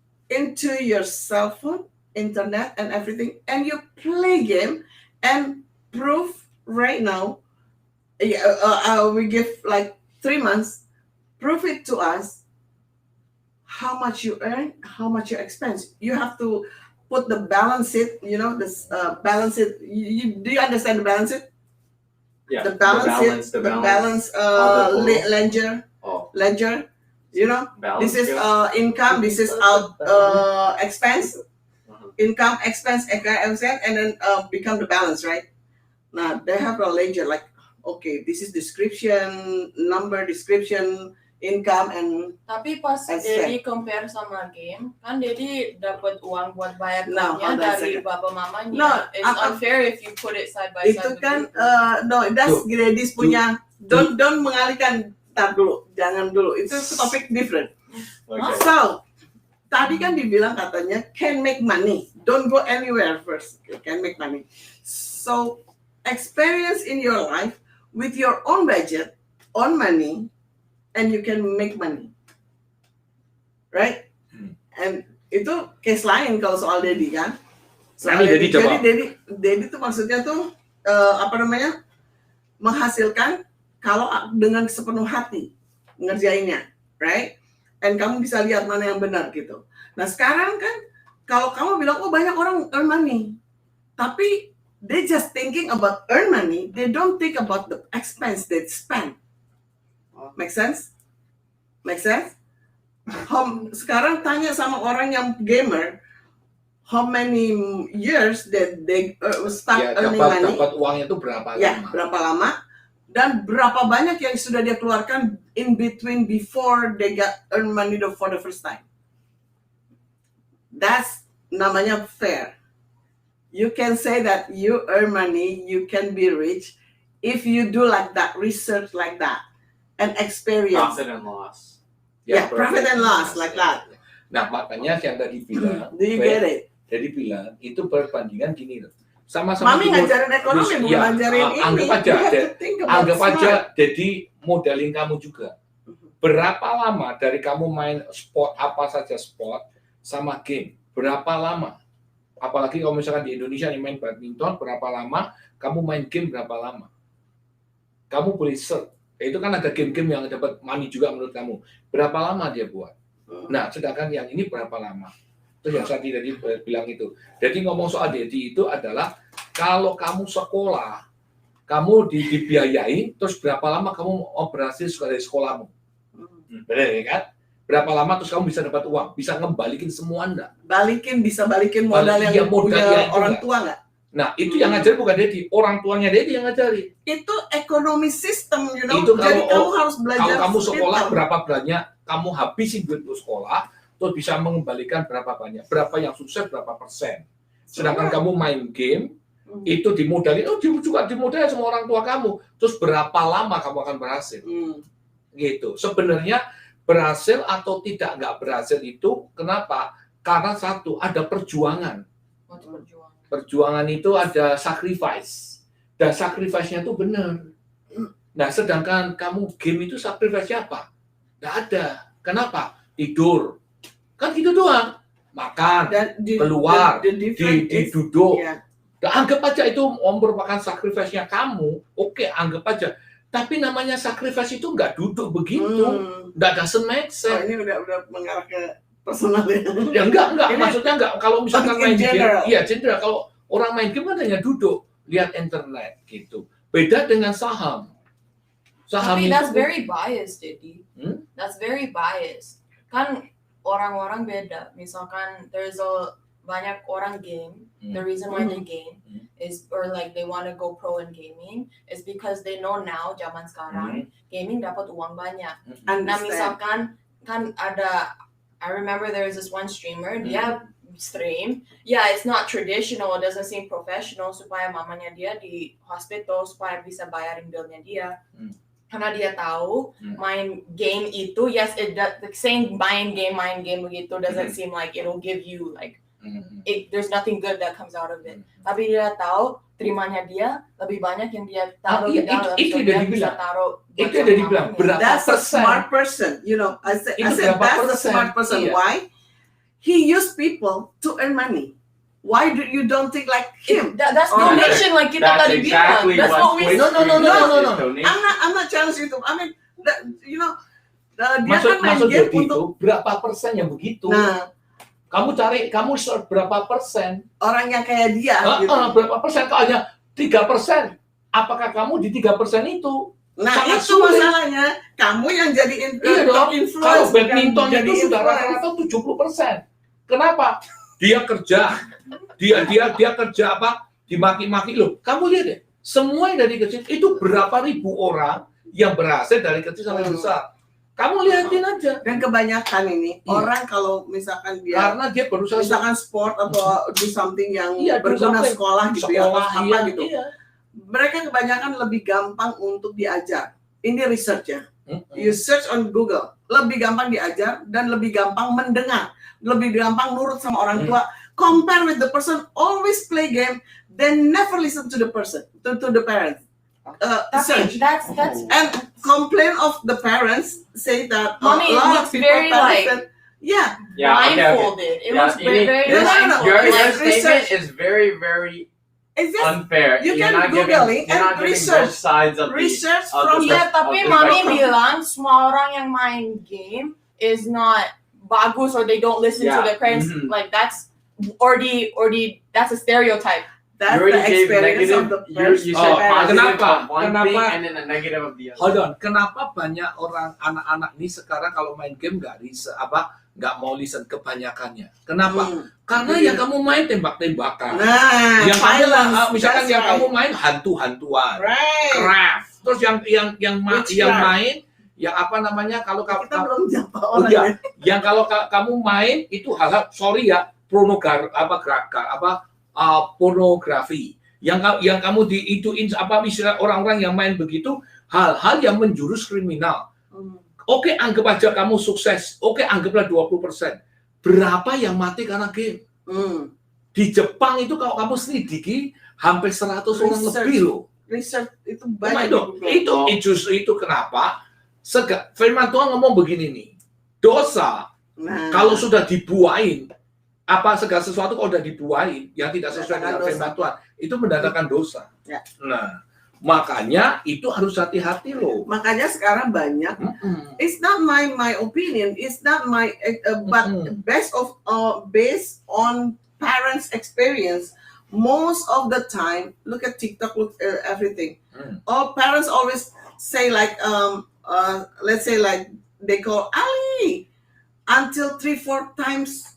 your cell phone, internet, and everything, and you play game and prove right now. We give like 3 months. Prove it to us how much you earn, how much you expense. You have to put the balance sheet. You know this balance sheet. Do you understand the balance sheet? Yeah. The balance sheet, the balance ledger. Oh. Ledger. You know, Balance. this is income. This is out expense. Income, expense, and then become the balance, right? Now they have a ledger like, okay, this is description, number, description, income, and Tapi pas Expense. Dedi compare sama game, kan Dedi dapat uang buat bayar No, uangnya hold on a dari second. bapak mamanya. No, It's I'm- unfair if you put it side by itu side. kan begitu. no, that's Tuh. Gredis punya. Don't mengalihkan. Tar dulu, jangan dulu. Itu topik different. Okay. So tadi kan dibilang katanya can make money. Don't go anywhere first. You can make money. So experience in your life with your own budget, own money, and you can make money, right? And itu case lain kalau soal Dedi kan. Soal Dedi coba. Jadi Dedi tuh maksudnya tuh menghasilkan kalau dengan sepenuh hati ngerjainnya, right? And kamu bisa lihat mana yang benar gitu. Nah sekarang kan kalau kamu bilang oh banyak orang earn money, tapi they just thinking about earn money, they don't think about the expense they spend. Make sense? Make sense? Sekarang tanya sama orang yang gamer, how many years that they start earning money? Dapat uangnya itu berapa Ya, lama? berapa lama? Dan berapa banyak yang sudah dia keluarkan in between before they got earn money for the first time. That's namanya fair. You can say that you earn money, you can be rich if you do like that, research like that, and experience. Profit and loss. Yeah, profit and loss like that. Nah, makanya yang tadi bilang, Do you get it? Jadi bilang itu perbandingan gini loh. Sama-sama Mami ngajarin ekonomi, bukan ngajarin ini. Anggap aja, You have to think about anggap smart. aja jadi modelin kamu juga. Berapa lama dari kamu main sport apa saja sport sama game? Berapa lama? Apalagi kalau misalkan di Indonesia nih main badminton, berapa lama? Kamu main game berapa lama? Kamu boleh search. Itu kan ada game-game yang dapat money juga menurut kamu. Berapa lama dia buat? Nah, sedangkan yang ini berapa lama? Itu yang saya tadi bilang itu. Jadi ngomong soal Dedi itu adalah kalau kamu sekolah, kamu dibiayai, terus berapa lama kamu berhasil dari sekolahmu? Benar ya kan? Berapa lama terus kamu bisa dapat uang? Bisa ngembalikin semua enggak? Bisa balikin modal yang punya orang tua nggak? Nah, itu yang ngajarin bukan Dedi, orang tuanya Dedi yang ngajarin. Itu ekonomi sistem, you know. Itu Jadi kamu harus belajar. Kalau kamu sekolah pintar. berapa banyak kamu habisin duit untuk sekolah, terus bisa mengembalikan berapa banyak, berapa yang sukses, berapa persen. Sedangkan kamu main game, itu dimodalin, juga dimodalin sama orang tua kamu. Terus berapa lama kamu akan berhasil? Gitu. Sebenarnya berhasil atau nggak berhasil itu kenapa? Karena satu, ada perjuangan. Perjuangan itu ada sacrifice. Dan sacrifice-nya itu benar. Nah, sedangkan kamu game itu sacrifice-nya apa? Nggak ada. Kenapa? Tidur. Kan gitu doang. Makan, keluar, duduk. Yeah. Nah, anggap aja itu merupakan sacrifice-nya kamu. Oke, anggap aja. Tapi namanya sacrifice itu nggak duduk begitu. Nggak doesn't make sense. Ini udah mengarah ke personal ya. Ya enggak. Maksudnya enggak. Kalau misalkan main game, iya general. Kalau orang main game kan hanya duduk, lihat internet gitu. Beda dengan saham. Saham Tapi itu that's very biased, Dedi. That's very biased. Kan orang-orang beda. Misalkan there's a banyak orang game. The reason why they game is, or like they want to go pro in gaming, is because they know now zaman sekarang gaming dapat uang banyak. Nah misalkan kan ada, I remember there was this one streamer, dia stream, it's not traditional, it doesn't seem professional, supaya mamanya dia di hospital supaya bisa bayarin billnya dia. Karena dia tahu main game itu, yes, it does, like saying main game begitu doesn't seem like it'll give you like there's nothing good that comes out of it. Tapi dia tahu terimanya dia lebih banyak yang dia taruh di dalam, itu so dia bisa taruh. Itu udah dibilang berapa That's a persen? smart person, you know. I said that's a smart person. Iya. Why? He used people to earn money. Why do you don't think like him? That's donation, like kita That's tadi exactly bilang. That's what what we. Twitch No. is donation. I'm not challenging you. I mean, you know, dia Maksud kan main dia game untuk. itu berapa persen yang begitu? Nah, Kamu search berapa persen? orang yang kayak dia. Gitu. Berapa persen? Kalau hanya 3%, apakah kamu di 3% itu? Nah, sangat itu sulit. masalahnya. Kamu yang jadi Iya dong. influence. Kalau bukan badminton jadi itu sudah influence. rata-rata 70%. Kenapa? Dia kerja apa? Dimaki-maki loh. Kamu lihat deh, semua yang dari kecil itu berapa ribu orang yang berhasil dari kecil sampai besar. Kamu lihatin aja. Dan kebanyakan ini orang kalau misalkan dia Karena dia berusaha misalkan sport atau do something yang Iya, do berguna something. sekolah gitu ya, sekolah atau apa gitu. Iya. Mereka kebanyakan lebih gampang untuk diajar. Ini research ya. You search on Google, lebih gampang diajar dan lebih gampang mendengar, lebih gampang nurut sama orang tua. Compare with the person always play game, then never listen to the person, to the parents. Tapi that's And complain of the parents, say that Mommy, a it lot of looks people very parents like- that, yeah. blindfolded. It Yeah, looks very, very No, no, no. blindfolded. It's Your like statement research. is very, very It's just unfair. you You're can not Google giving, it you're not and giving research. both sides of research of from the Iya, tapi of the mami spectrum. bilang semua orang yang main game is not bagus, or they don't listen to Yeah. their parents. Mhm. Like that's already that's a stereotype. that's You the already gave experience negative. of the You said Oh, parents. positive kenapa? of one Kenapa? thing and then a negative of the other. Hold on, kenapa banyak orang anak-anak ini sekarang kalau main game nggak mau listen kebanyakannya? Kenapa? Karena yang kamu main tembak-tembakan, Nah, yang kamu violence, misalkan that's yang right. kamu main hantu-hantuan, Right. craft, terus yang Witchcraft. main yang apa namanya kalau Kita kamu belum jumpa Oh, orang iya. ya. yang kalau kamu main itu hal-hal sorry ya pornografi yang kamu diituin apa istilah orang-orang yang main begitu hal-hal yang menjurus kriminal. Oke, anggap aja kamu sukses. Oke, anggaplah 20%. Berapa yang mati karena game? Di Jepang itu kalau kamu selidiki hampir 100 orang Research. lebih loh. Research itu Oh my banyak. God. Justru itu kenapa firman Tuhan ngomong begini nih. Dosa Nah, kalau sudah dibuain apa segala sesuatu kalau sudah dibuahin yang tidak sesuai dengan Mendatangkan firman Tuhan itu mendatangkan dosa. Ya. Nah, makanya itu harus hati-hati loh. makanya sekarang banyak. It's not my opinion. It's not my but based on parents' experience. Most of the time, look at TikTok, look at everything. All parents always say like let's say like they call Ali until 3-4 times.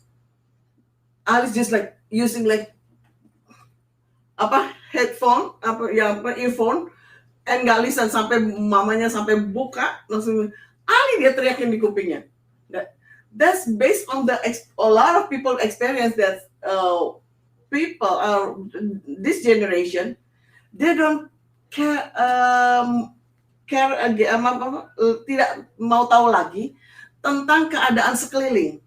Ali's just like using like headphone earphone and nggak listen sampai mamanya sampai buka langsung Ali dia teriakin di kupingnya. That's based on a lot of people experience that people this generation they don't care tidak mau tahu lagi tentang keadaan sekeliling.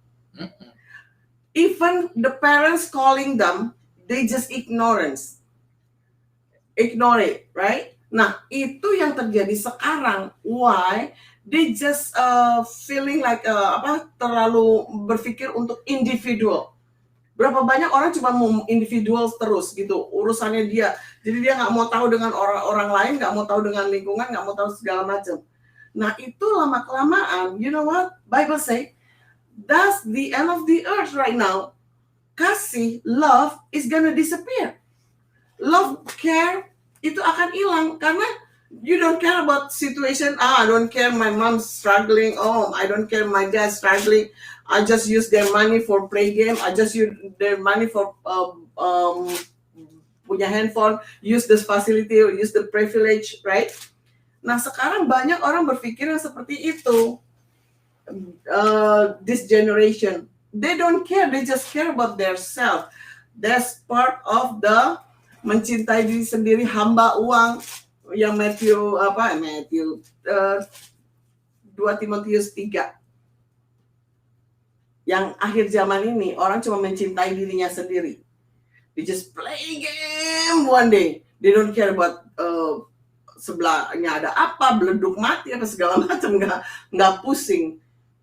Even the parents calling them, they just ignore it, right? Nah, itu yang terjadi sekarang. Why? They just feeling like terlalu berpikir untuk individual. Berapa banyak orang cuma mau individual terus gitu urusannya dia. Jadi dia nggak mau tahu dengan orang lain, nggak mau tahu dengan lingkungan, nggak mau tahu segala macam. Nah, itu lama kelamaan, you know what? Bible say that's the end of the earth right now. Kasih, love is gonna disappear. Love, care itu akan hilang karena You don't care about situation. I don't care my mom's struggling. Oh, I don't care my dad's struggling. I just use their money for play game. I just use their money for punya handphone, use this facility, or use the privilege, right? Nah, sekarang banyak orang berpikir yang seperti itu. This generation, they don't care. They just care about their self. That's part of the mencintai diri sendiri, hamba uang yang Matthew 2 Timotius 3. Yang akhir zaman ini orang cuma mencintai dirinya sendiri. They just play game one day. They don't care about sebelahnya ada apa, beleduk mati apa segala macam, nggak pusing.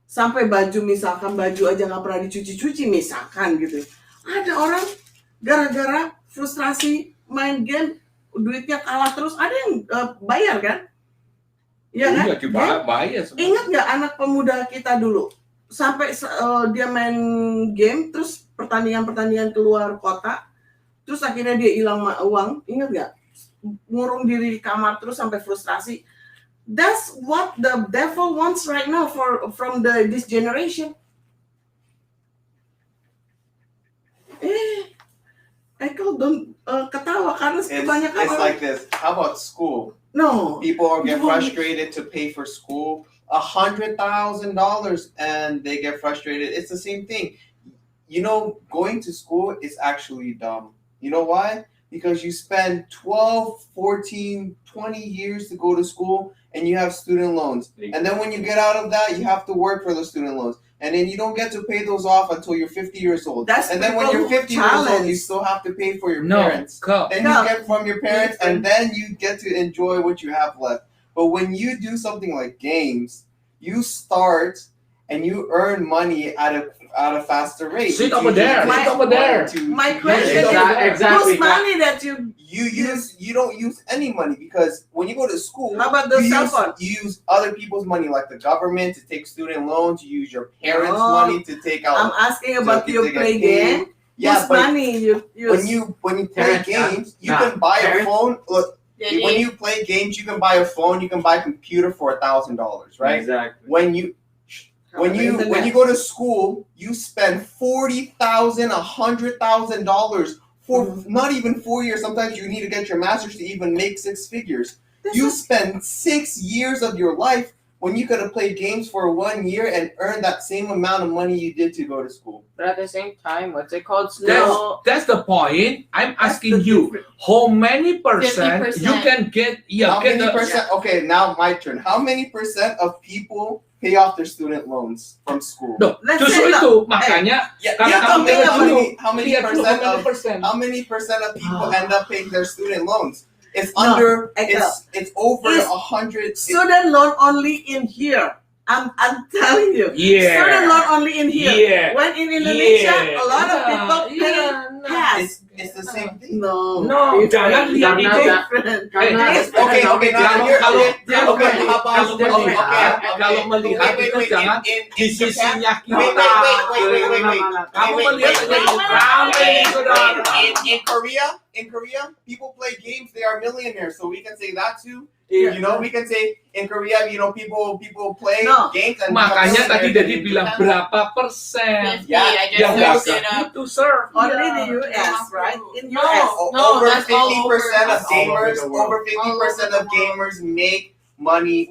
Sampai baju, misalkan baju aja nggak pernah dicuci-cuci misalkan gitu. Ada orang gara-gara frustrasi main game, duitnya kalah terus, ada yang bayar kan? Iya kan? Bayar. Ingat nggak anak pemuda kita dulu? Sampai dia main game, terus pertandingan keluar kota, terus akhirnya dia hilang uang, ingat nggak? Ngurung diri di kamar terus sampai frustrasi. That's what the devil wants right now from this generation. Ekel don't ketawa karena kebanyakan It's like this. How about school? No. People get frustrated to pay for school $100,000 and they get frustrated. It's the same thing. You know, going to school is actually dumb. You know why? Because you spend 12, 14, 20 years to go to school and you have student loans. And then when you get out of that, you have to work for those student loans. And then you don't get to pay those off until you're 50 years old. And then when you're 50 years old, you still have to pay for your parents. Then you get from your parents, and then you get to enjoy what you have left. But when you do something like games, you start and you earn money at a faster rate. Sit over there. My question is, whose money that you use? You don't use any money, because when you go to school, how about the cell phone? You use other people's money, like the government, to take student loans. You use your parents' money to take out. I'm asking about your play game. Yeah, whose money you use? When you play games, you can buy a phone. Look, when you play games, you can buy a phone. You can buy a computer for $1,000, right? Exactly. When you go to school, you spend $40,000, $100,000 for not even 4 years. Sometimes you need to get your master's to even make six figures. You spend 6 years of your life when you could have played games for 1 year and earned that same amount of money you did to go to school. But at the same time, what's it called? That's the point. I'm asking you, how many percent 50%. you can get? How many percent? Okay, now my turn. How many percent of people pay off their student loans from school? No, justru itu makanya how many percent of people end up paying their student loans? It's it's over 100. Student loan only in here. I'm telling you. Yeah. Student loan only in here. Yeah. When in Indonesia, a lot of people pay cash. It's the same thing. No, jangan lihat itu. Kalau melihat itu jangan di sisinya kita. Kamu melihat in Korea, people play games. They are millionaires, so we can say that too. You know, we can say in Korea, you know, people play games. And makanya tadi Dedi bilang berapa persen yang nggak itu, sir. Only the US, right? In No, US, over that's all 50% of over. gamers, over 50% of gamers make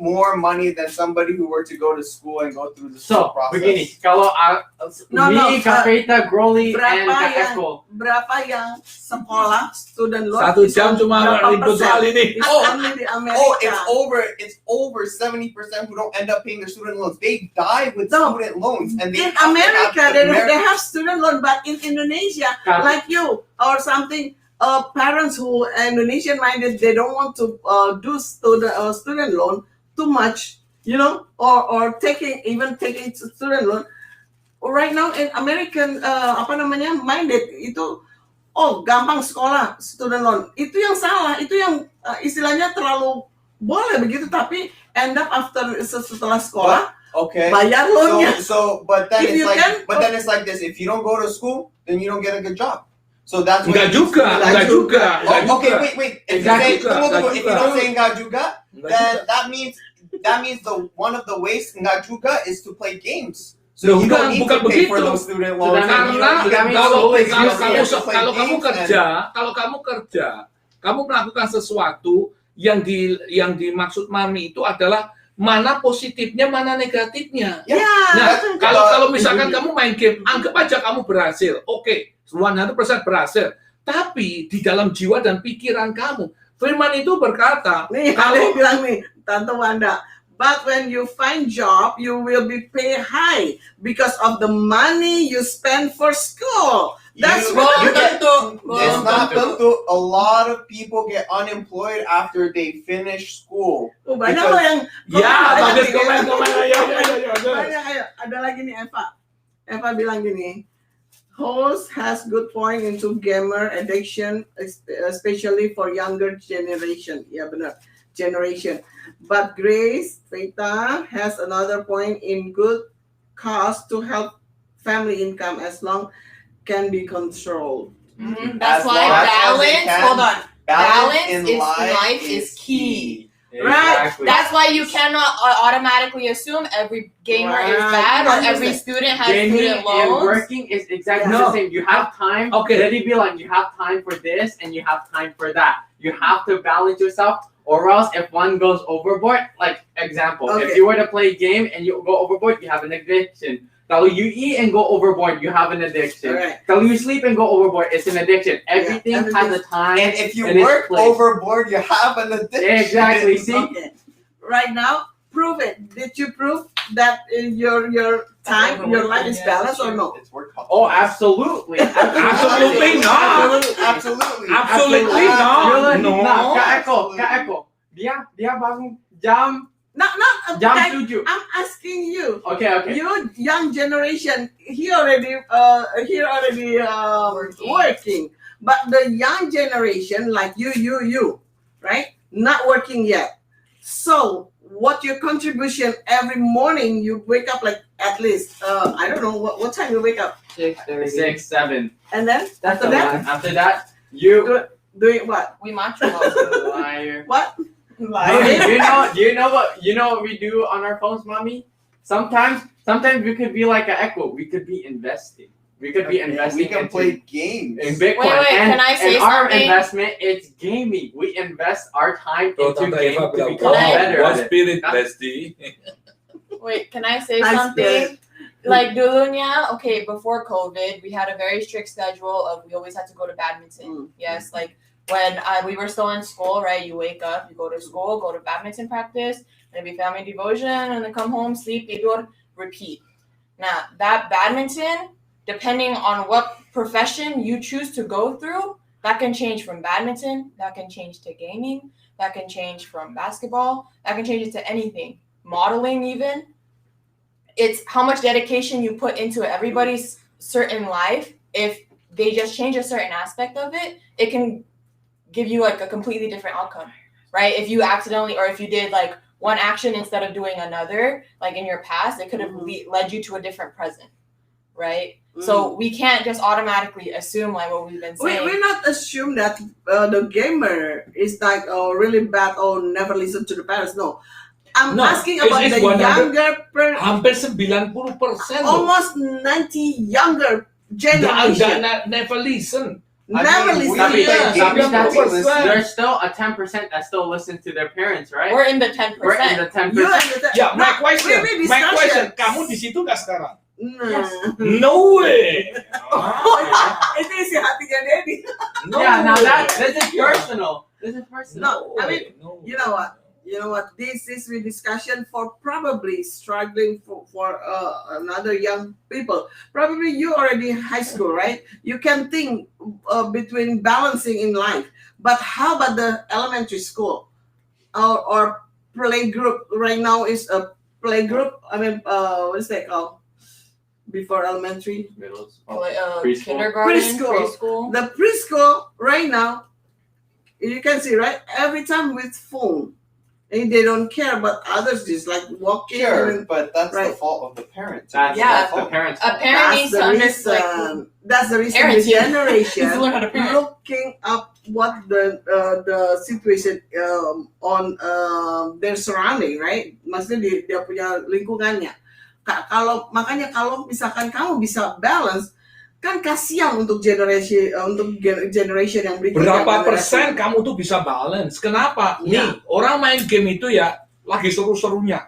more money than somebody who were to go to school and go through the school process. Begini, kalau Kapita, Groli, and Kakeko. berapa yang sekolah student loan? 1 jam cuma ribut soal ini. Only di Amerika. It's over 70% who don't end up paying their student loans. They die with No. student loans, and In America, they have student loan, but in Indonesia, like you or something, parents who Indonesian minded, they don't want to do student loan too much, you know, or taking student loan. Right now in American minded itu, gampang sekolah student loan. Itu yang salah, itu yang istilahnya terlalu boleh begitu, tapi end up setelah sekolah bayar loannya. But then it's like this: if you don't go to school, then you don't get a good job. So that's Enggak juga. Okay, wait. If you don't say enggak juga, then that means the one of the ways nggak juga is to play games. So Loh, you don't need bukan to pay for begitu. those student loans. Karena kalau kamu kerja, kamu melakukan sesuatu yang dimaksud mami itu adalah mana positifnya, mana negatifnya. Ya. Nah, kalau misalkan kamu main game, anggap aja kamu berhasil. Oke, 100% berhasil. Tapi di dalam jiwa dan pikiran kamu, firman itu berkata, nih kalau bilang nih, Tante Wanda, but when you find job, you will be paid high because of the money you spend for school. That's You- what you get- Belum It's not tentu. tentu. A lot of people get unemployed after they finish school. Oh, banyak Because- loh yang bagus komen. Ayo. banyak. Ayo, ada lagi nih Eva. Eva bilang gini, host has good point into gamer addiction, especially for younger generation. Ya benar, generation. But Grace Veta has another point in good cause to help family income as long can be controlled. That's As why long as it balance. can. Hold on. Balance in in life is is key. Right. Exactly. That's why you cannot automatically assume every gamer is Right. bad or Yeah, every listen. student has Gaming student and loans. working is exactly No. the same. You have time. Okay. Let it be like you have time for this and you have time for that. You have to balance yourself, or else if one goes overboard, like example, if Okay. you were to play a game and you go overboard, you have an addiction. Kalau you eat and go overboard, you have an addiction. Alright. Kalau you sleep and go overboard, it's an addiction. Everything has a time. And if you and its work place. overboard, you have an addiction. Exactly. See, Okay. Right now, prove it. Did you prove that in your time, your life is balanced or no? It's work. oh, absolutely. Absolutely not. Absolutely. Absolutely Yun, no. nah, Kak Eko. Dia bangun jam Not jam okay. 7. I'm asking you. Okay. You young generation, he already working, but the young generation like you, right? Not working yet. So, what your contribution every morning? You wake up like at least I don't know what time you wake up, 6, 7. and then That's after a that lot. After that, you doing what? We macho. liar. What? Mommy, you know what we do on our phones, mommy? Sometimes we could be like an Echo. We could be investing. We could be investing We can into- play games. in Bitcoin. Wait, and, can I say and our something? investment, it's gaming. We invest our time Tuh, into Tante game Eva to bilang, become better wow, at it. spirit, Lesti. Wait, can I say Nice something? Like dulunya, okay, before COVID, we had a very strict schedule of we always had to go to badminton. Yes, like when we were still in school, right? You wake up, you go to school, go to badminton practice, maybe family devotion, and then come home, sleep, tidur, repeat. Now that badminton, depending on what profession you choose to go through, that can change from badminton, that can change to gaming, that can change from basketball, that can change it to anything. Modeling even. It's how much dedication you put into it. Everybody's certain life, if they just change a certain aspect of it, it can give you like a completely different outcome, right? If you accidentally, or if you did like one action instead of doing another, like in your past, it could have led you to a different present, right? So we can't just automatically assume like what we've been saying. We not assume that the gamer is like really bad or never listen to the parents. No, I'm No, asking it's about the 100 younger, Hampir 90% loh. almost 90 younger generation. Never listen. Never I mean, listen. we- Yeah. There's still a 10% that still listen to their parents, right? We're in the 10%. We're in the 10%. You understand? Ya, my question. we My discussion. question. Kamu di situ nggak sekarang? Nah. No way. Itu isi hatinya Daddy. No Yeah, now way. this is personal. This is personal. No, I mean, you know what? This is a discussion for probably struggling for another young people. Probably you already high school, right? You can think between balancing in life. But how about the elementary school or play group? Right now is a play group. I mean, what is that called? Before elementary, Middle Kindergarten, Preschool. preschool. the preschool right now. You can see, right? Every time with phone. And they don't care, but others just like walking. Sure, and but that's Right. the fault of the parents. That's Yeah. the parents. A parent needs to understand. That's the reason Parents, the yeah. generation Needs to learn how to parent. looking up what the situation on their surrounding, right? Maksudnya dia punya lingkungannya. Makanya kalau misalkan kamu bisa balance, kan kasihan untuk generation yang berikutnya. Berapa persen kamu tuh bisa balance? Kenapa? Nih, orang main game itu ya lagi seru-serunya,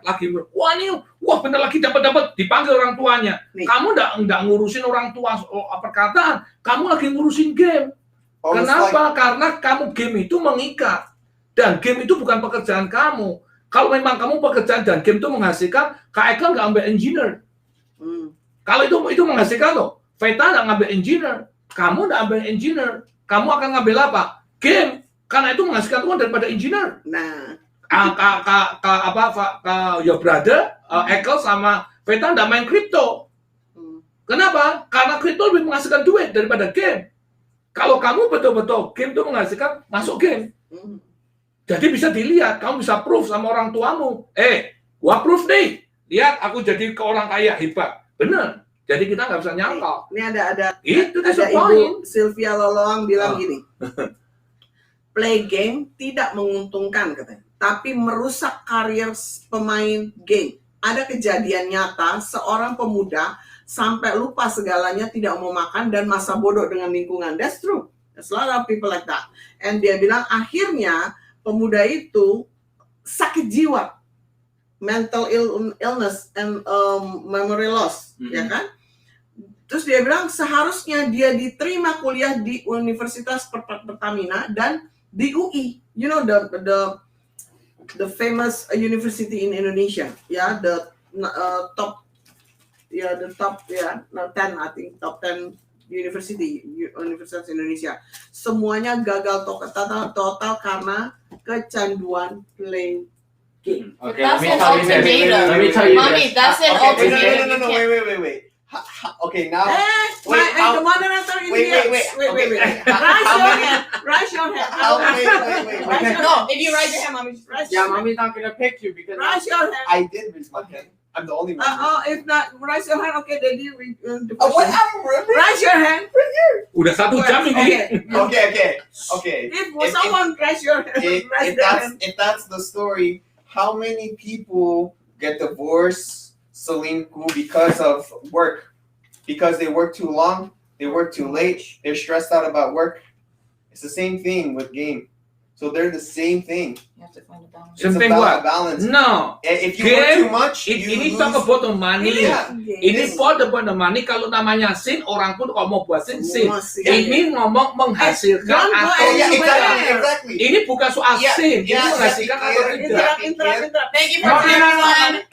wah bener lagi dapat dipanggil orang tuanya. Nih. Kamu nggak ngurusin orang tua perkataan, kamu lagi ngurusin game. Kenapa? Karena kamu game itu mengikat, dan game itu bukan pekerjaan kamu. Kalau memang kamu pekerjaan dan game itu menghasilkan, Kak Eka nggak ambil engineer. Kalau itu menghasilkan loh. Veta nggak ngambil engineer, kamu nggak ambil engineer, kamu akan ngambil apa? Game, karena itu menghasilkan uang daripada engineer. Nah, your brother, Ekel sama Veta nggak main kripto. Kenapa? Karena kripto lebih menghasilkan duit daripada game. Kalau kamu betul-betul game itu menghasilkan, masuk game. Jadi bisa dilihat, kamu bisa proof sama orang tuamu. Gua proof nih, lihat aku jadi orang kaya hebat, bener. Jadi kita nggak bisa nyangkal. Ini ada Ibu Sylvia Loloang bilang gini, play game tidak menguntungkan katanya, tapi merusak karir pemain game. Ada kejadian nyata seorang pemuda sampai lupa segalanya, tidak mau makan dan masa bodoh dengan lingkungan. That's true. There's a lot of people like that. And dia bilang akhirnya pemuda itu sakit jiwa, mental illness and memory loss, ya kan? Terus dia bilang seharusnya dia diterima kuliah di Universitas Pertamina dan di UI, you know the famous university in Indonesia, the top 10, I think top 10 universitas Indonesia. Semuanya gagal total karena kecanduan play game. Okay, That's an ultimatum. Let me tell you Mommy, this. that's an ultimatum. No, wait. Okay, now. The moderator in here. Wait. Raise your hand. Wait. No, if you raise your hand, mommy. Mommy's not gonna pick you because Raise your hand. I did raise my hand. I'm the only one. If not, raise your hand. Okay, then you read the What? question. Raise your hand. Udah 1 jam ini. Okay. If someone raise your hand, raise their hand. If that's the story, how many people get divorced, selingkuh, because of work? Because they work too long, they work too late, they're stressed out about work. It's the same thing with game. So they're the same thing. You have to find a balance. It's Something about what? balance. No. If you Game, work too much, you Ini lose. talk about the money. Yeah. Ini for the money. Kalau namanya sin, orang pun kalau mau buat sin. Semua sin. Ini ngomong menghasilkan Don't go atau anywhere. Exactly. Ini bukan soal sin. Ini Yeah, menghasilkan atau tidak. Interrupt. Thank you for No, everyone.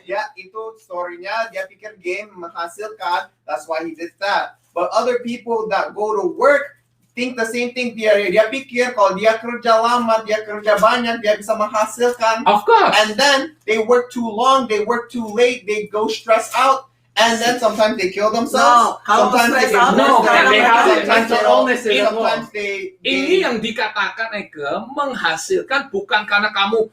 Ya, itu story-nya dia pikir game menghasilkan, that's why he did that. But other people that go to work think the same thing. Dia pikir kalau dia kerja lama, dia kerja banyak, dia bisa menghasilkan. Of course. And then they work too long, they work too late, they go stressed out, and then sometimes they kill themselves. Sometimes they have mental illnesses. Sometimes they Ini yang dikatakan menghasilkan bukan karena kamu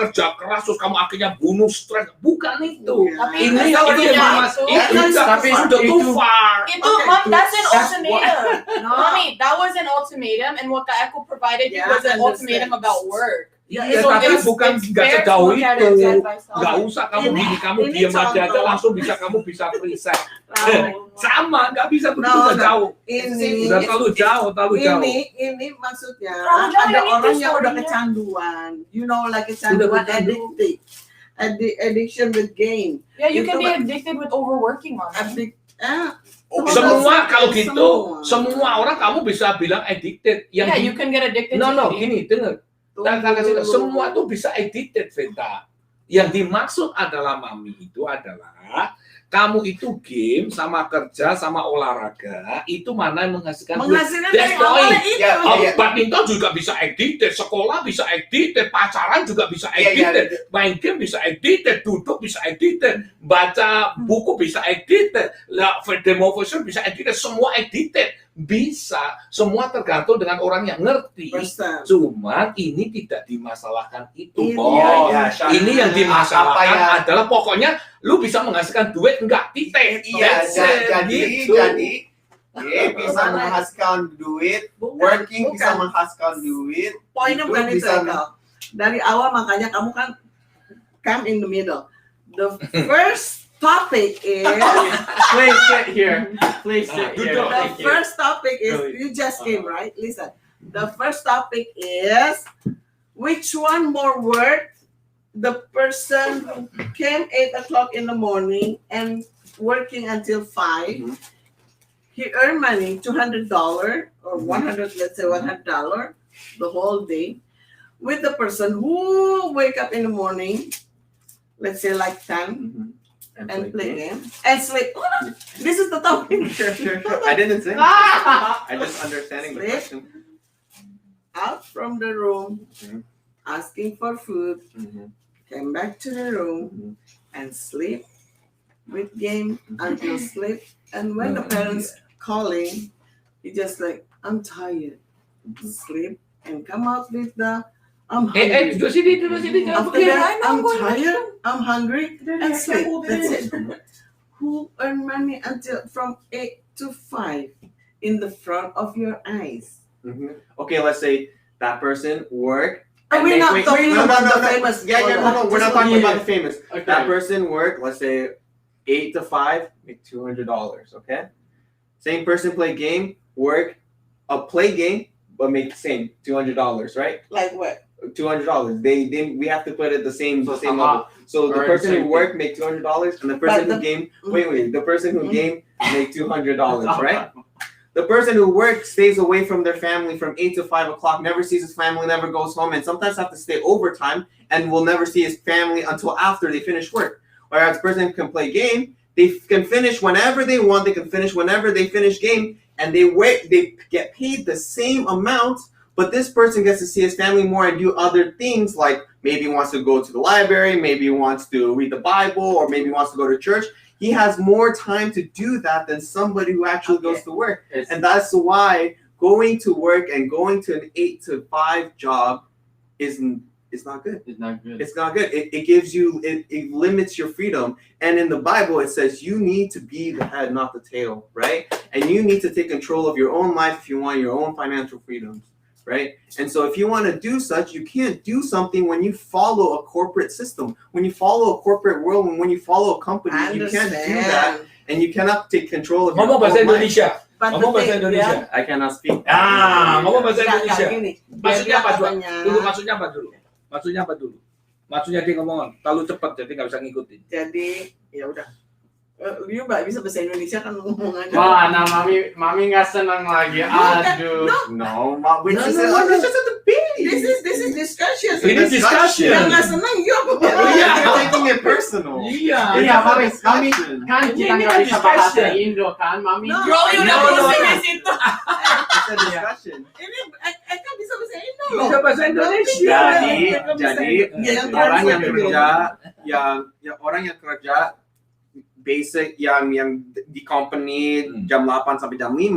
kerja keras terus kamu akhirnya bunuh stres, bukan itu. Tapi Ini sudah too far. Mom, that's an ultimatum. Mommy, that was an ultimatum, and what Kak Eko provided you was an ultimatum about work. Tapi bukan nggak sejauh itu. Nggak usah kamu Ini- kamu ini diam aja contoh. langsung kamu bisa preset. Sama, nggak bisa begitu jauh. Ini Udah terlalu jauh. ini maksudnya Terlalu jauh ada yang itu orang yang udah story-nya. kecanduan, like kecanduan addiction with game. Yeah, you can be Itu- addicted with overworking, Mommy. Semua kalau gitu, Semua. semua orang kamu bisa bilang addicted. Yeah, you can get addicted to eating. Gini, dengar. Semua tuh bisa addicted, Venta. Yang dimaksud adalah mami itu adalah kamu itu game sama kerja sama olahraga itu mana yang menghasilkan duit. Menghasilkan That's dari awalnya point. itu. Yeah. Badminton juga bisa addicted, sekolah bisa addicted, pacaran juga bisa addicted, main game bisa addicted, duduk bisa addicted, baca buku bisa addicted, demotion bisa addicted, semua addicted. Bisa, semua tergantung dengan orang yang ngerti. Persen. Cuman ini tidak dimasalahkan itu, Ini- Boy. Ini yang Apa dimasalahkan ya? adalah pokoknya lu bisa menghasilkan duit enggak titik. Iya, That's it, jadi gitu. Game bisa menghasilkan duit, working bisa menghasilkan duit. Poinnya Itu bukan itu bisa- ya, Kal. Dari awal makanya kamu kan come in the middle. The first topic is Please sit here. Please sit here. Duduk. the Thank you. first topic is Really? you just came, right? Listen. The first topic is which one more worth the person who came 8 o'clock in the morning and working until 5. He earned money, $200 or 100, let's say $100 the whole day, with the person who wake up in the morning, let's say like 10, and play game and sleep. Oh, no, this is the topic. I didn't say. I just understanding the Sleep. question. Out from the room, Mhm. asking for food, came back to the room and sleep with game until sleep. And when the parents calling, he just like, I'm tired. Sleep and come out with the I'm hungry. Duduk sini, jangan After pergi. that, I'm tired, I'm hungry, and sleep. That's it. Who earn money until from 8 to 5 in the front of your eyes? Okay, let's say that person work. And we're not talking about the famous. No, we're not talking about the famous. Okay. That person work, let's say 8 to 5, make $200. Okay. Same person play game, work, play game, but make the same $200, right? Like what? $200. We have to put it the same So level. So the earn person who same work make $200, and the person who But game the person who game make $200, Oh, right? The person who works stays away from their family from 8 to 5 o'clock, never sees his family, never goes home, and sometimes have to stay overtime and will never see his family until after they finish work. Whereas the person can play game, they can finish whenever they want, they can finish whenever they finish game, and they get paid the same amount, but this person gets to see his family more and do other things, like maybe he wants to go to the library, maybe he wants to read the Bible, or maybe he wants to go to church. He has more time to do that than somebody who actually goes to work. And that's why going to work and going to an 8 to 5 job is not good. It's not good. It's not good. It gives you, it limits your freedom. And in the Bible, it says you need to be the head, not the tail, right? And you need to take control of your own life if you want your own financial freedoms, right? And so if you want to do such, you can't do something when you follow a corporate system, when you follow a corporate world, and when you follow a company, you can't do that. And you cannot take control of your Ngomong bahasa own life. Indonesia. But Ngomong the bahasa thing, Indonesia. I cannot speak. Ngomong bahasa Enggak, Indonesia. gini. Maksudnya apa dulu? Katanya, Tunggu, maksudnya apa dulu? Maksudnya dia ngomong terlalu cepat jadi nggak bisa ngikutin. jadi ya udah. You mbak bisa bahasa Indonesia kan ngomongannya. Wah, nah mami nggak senang lagi. Aduh. No, No, which is no, no, it's just a debate. This is discussion. Ini discussion. Yang nggak senang you apa? You're taking it personal. Iya. Iya, mami Discussion. kan kita Ini nggak kan bisa bahasa discussion. Indo kan, mami. No. Bro, you udah No, no, pusing no. di situ. It's a discussion. Ini Eka bisa bahasa Indo loh. Bisa bahasa Indonesia. Jadi Yang orang yang translate kerja, yang orang yang kerja basic yang di company jam 8 sampai jam 5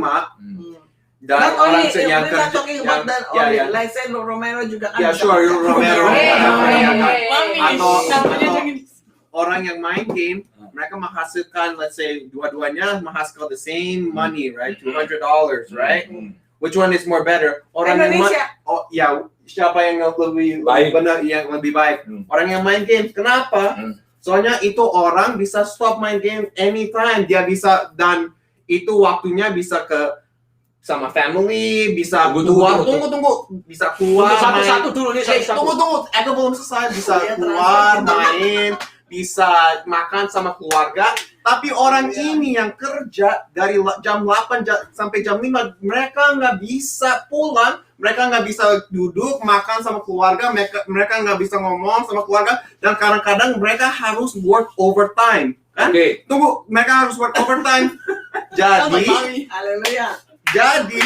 dan Not orang only, yang we're not kerja talking about that only. Like say Romero juga kan. Ya, sure, Romero. Mami, Atau- namanya atau- jangan. orang yang main game, mereka menghasilkan, let's say, dua-duanya menghasilkan the same money, right? $200, right? Which one is more better? Orang yang Indonesia. siapa yang lebih Baik. benar, yang lebih baik? Orang yang main game. Kenapa? Soalnya itu orang bisa stop main game anytime. Dia bisa, dan itu waktunya bisa ke sama family, bisa keluar. Tunggu. Bisa keluar Satu-satu dulu nih, satu-satu. Tunggu. Aku belum selesai. Bisa Ya, keluar, translate. main, bisa makan sama keluarga. Tapi orang ini yang kerja dari jam 8 sampai jam 5, mereka nggak bisa pulang, mereka nggak bisa duduk, makan sama keluarga, mereka nggak bisa ngomong sama keluarga, dan kadang-kadang mereka harus work overtime. Kan? Oke. Tunggu, mereka harus work overtime. Haleluya. Jadi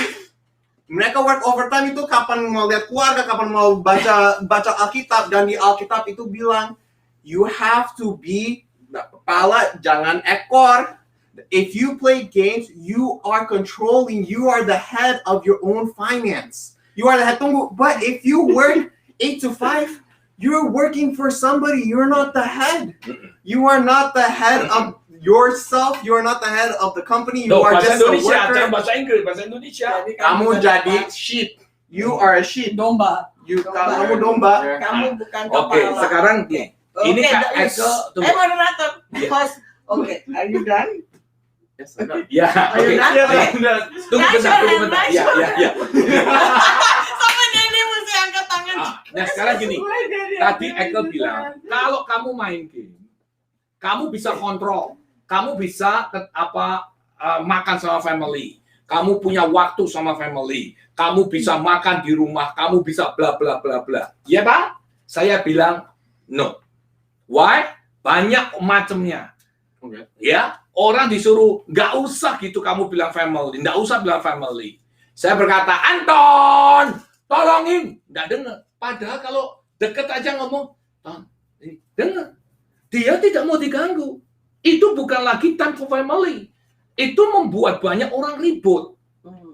mereka work overtime itu kapan mau lihat keluarga, kapan mau baca Alkitab, dan di Alkitab itu bilang you have to be kepala, jangan ekor. If you play games, you are controlling, you are the head of your own finance. You are the head. Tunggu, but if you work 8 to 5, you're working for somebody. You're not the head. You are not the head of yourself. You are not the head of the company. You No, are bahasa just a Indonesia, worker. jangan bahasa Inggris, bahasa Indonesia. Jadi Kamu bukan jadi apa. sheep. You are a sheep. domba. You Domba. kamu domba. Kamu bukan Oke, kepala. sekarang nih. Ini Oke, Kak yes. Eko, tunggu. Moderator. Iya. Host. Oke, are you done? Yes, I'm not. Ya, Ayo, oke. Nat. Tunggu bentar. Ya. Sama Denny mesti angkat tangan. Nah, sekarang gini. Tadi Eko bilang, kalau kamu main game, kamu bisa kontrol. Kamu bisa makan sama family. Kamu punya waktu sama family. Kamu bisa makan di rumah. Kamu bisa bla bla bla bla. Ya Pak? Saya bilang no. Why? Banyak macamnya. Oke. Ya, orang disuruh nggak usah gitu kamu bilang family, nggak usah bilang family. Saya berkata, Anton, tolongin, nggak dengar. Padahal kalau deket aja ngomong, dengar. Dia tidak mau diganggu. Itu bukan lagi time for family. Itu membuat banyak orang ribut.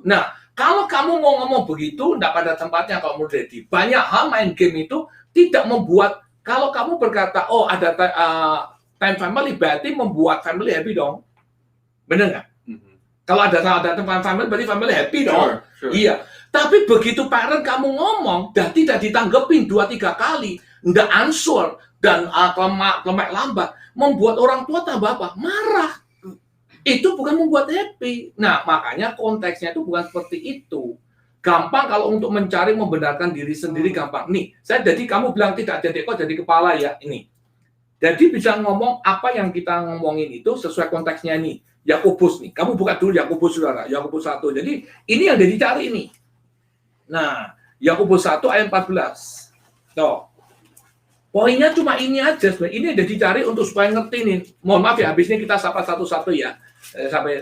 Nah, kalau kamu mau ngomong begitu, nggak pada tempatnya kalau menurut Daddy. Banyak hal main game itu tidak membuat, kalau kamu berkata, oh ada time family, berarti membuat family happy dong. Bener nggak? Kalau ada time family, berarti family happy dong. Sure. Iya. Tapi begitu parent kamu ngomong, dan tidak ditanggepin 2-3 kali, nggak answer, dan kelemak lambat, membuat orang tua tambah apa? Marah. Itu bukan membuat happy. Nah, makanya konteksnya itu bukan seperti itu. Gampang kalau untuk mencari membenarkan diri sendiri gampang. Nih, jadi kamu bilang tidak jadi kok jadi kepala ya ini. Jadi bisa ngomong apa yang kita ngomongin itu sesuai konteksnya nih. Yakobus nih. Kamu buka dulu Yakobus saudara. Yakobus 1. Jadi ini yang jadi cari nih. Nah, Yakobus 1 ayat 14. Tuh. Poinnya cuma ini aja sebenarnya. Ini yang dicari untuk supaya ngerti nih. Mohon maaf ya, habis ini kita sapa satu-satu ya. Sampai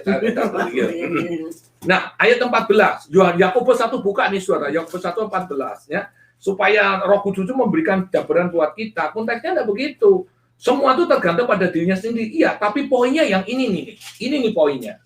Nah, ayat 14. Yakobus 1 buka nih saudara. Yakobus 1 14 ya. Supaya Roh Kudus itu memberikan gambaran buat kita. Konteksnya enggak begitu. Semua itu tergantung pada dirinya sendiri. Iya, tapi poinnya yang ini nih. Ini nih poinnya.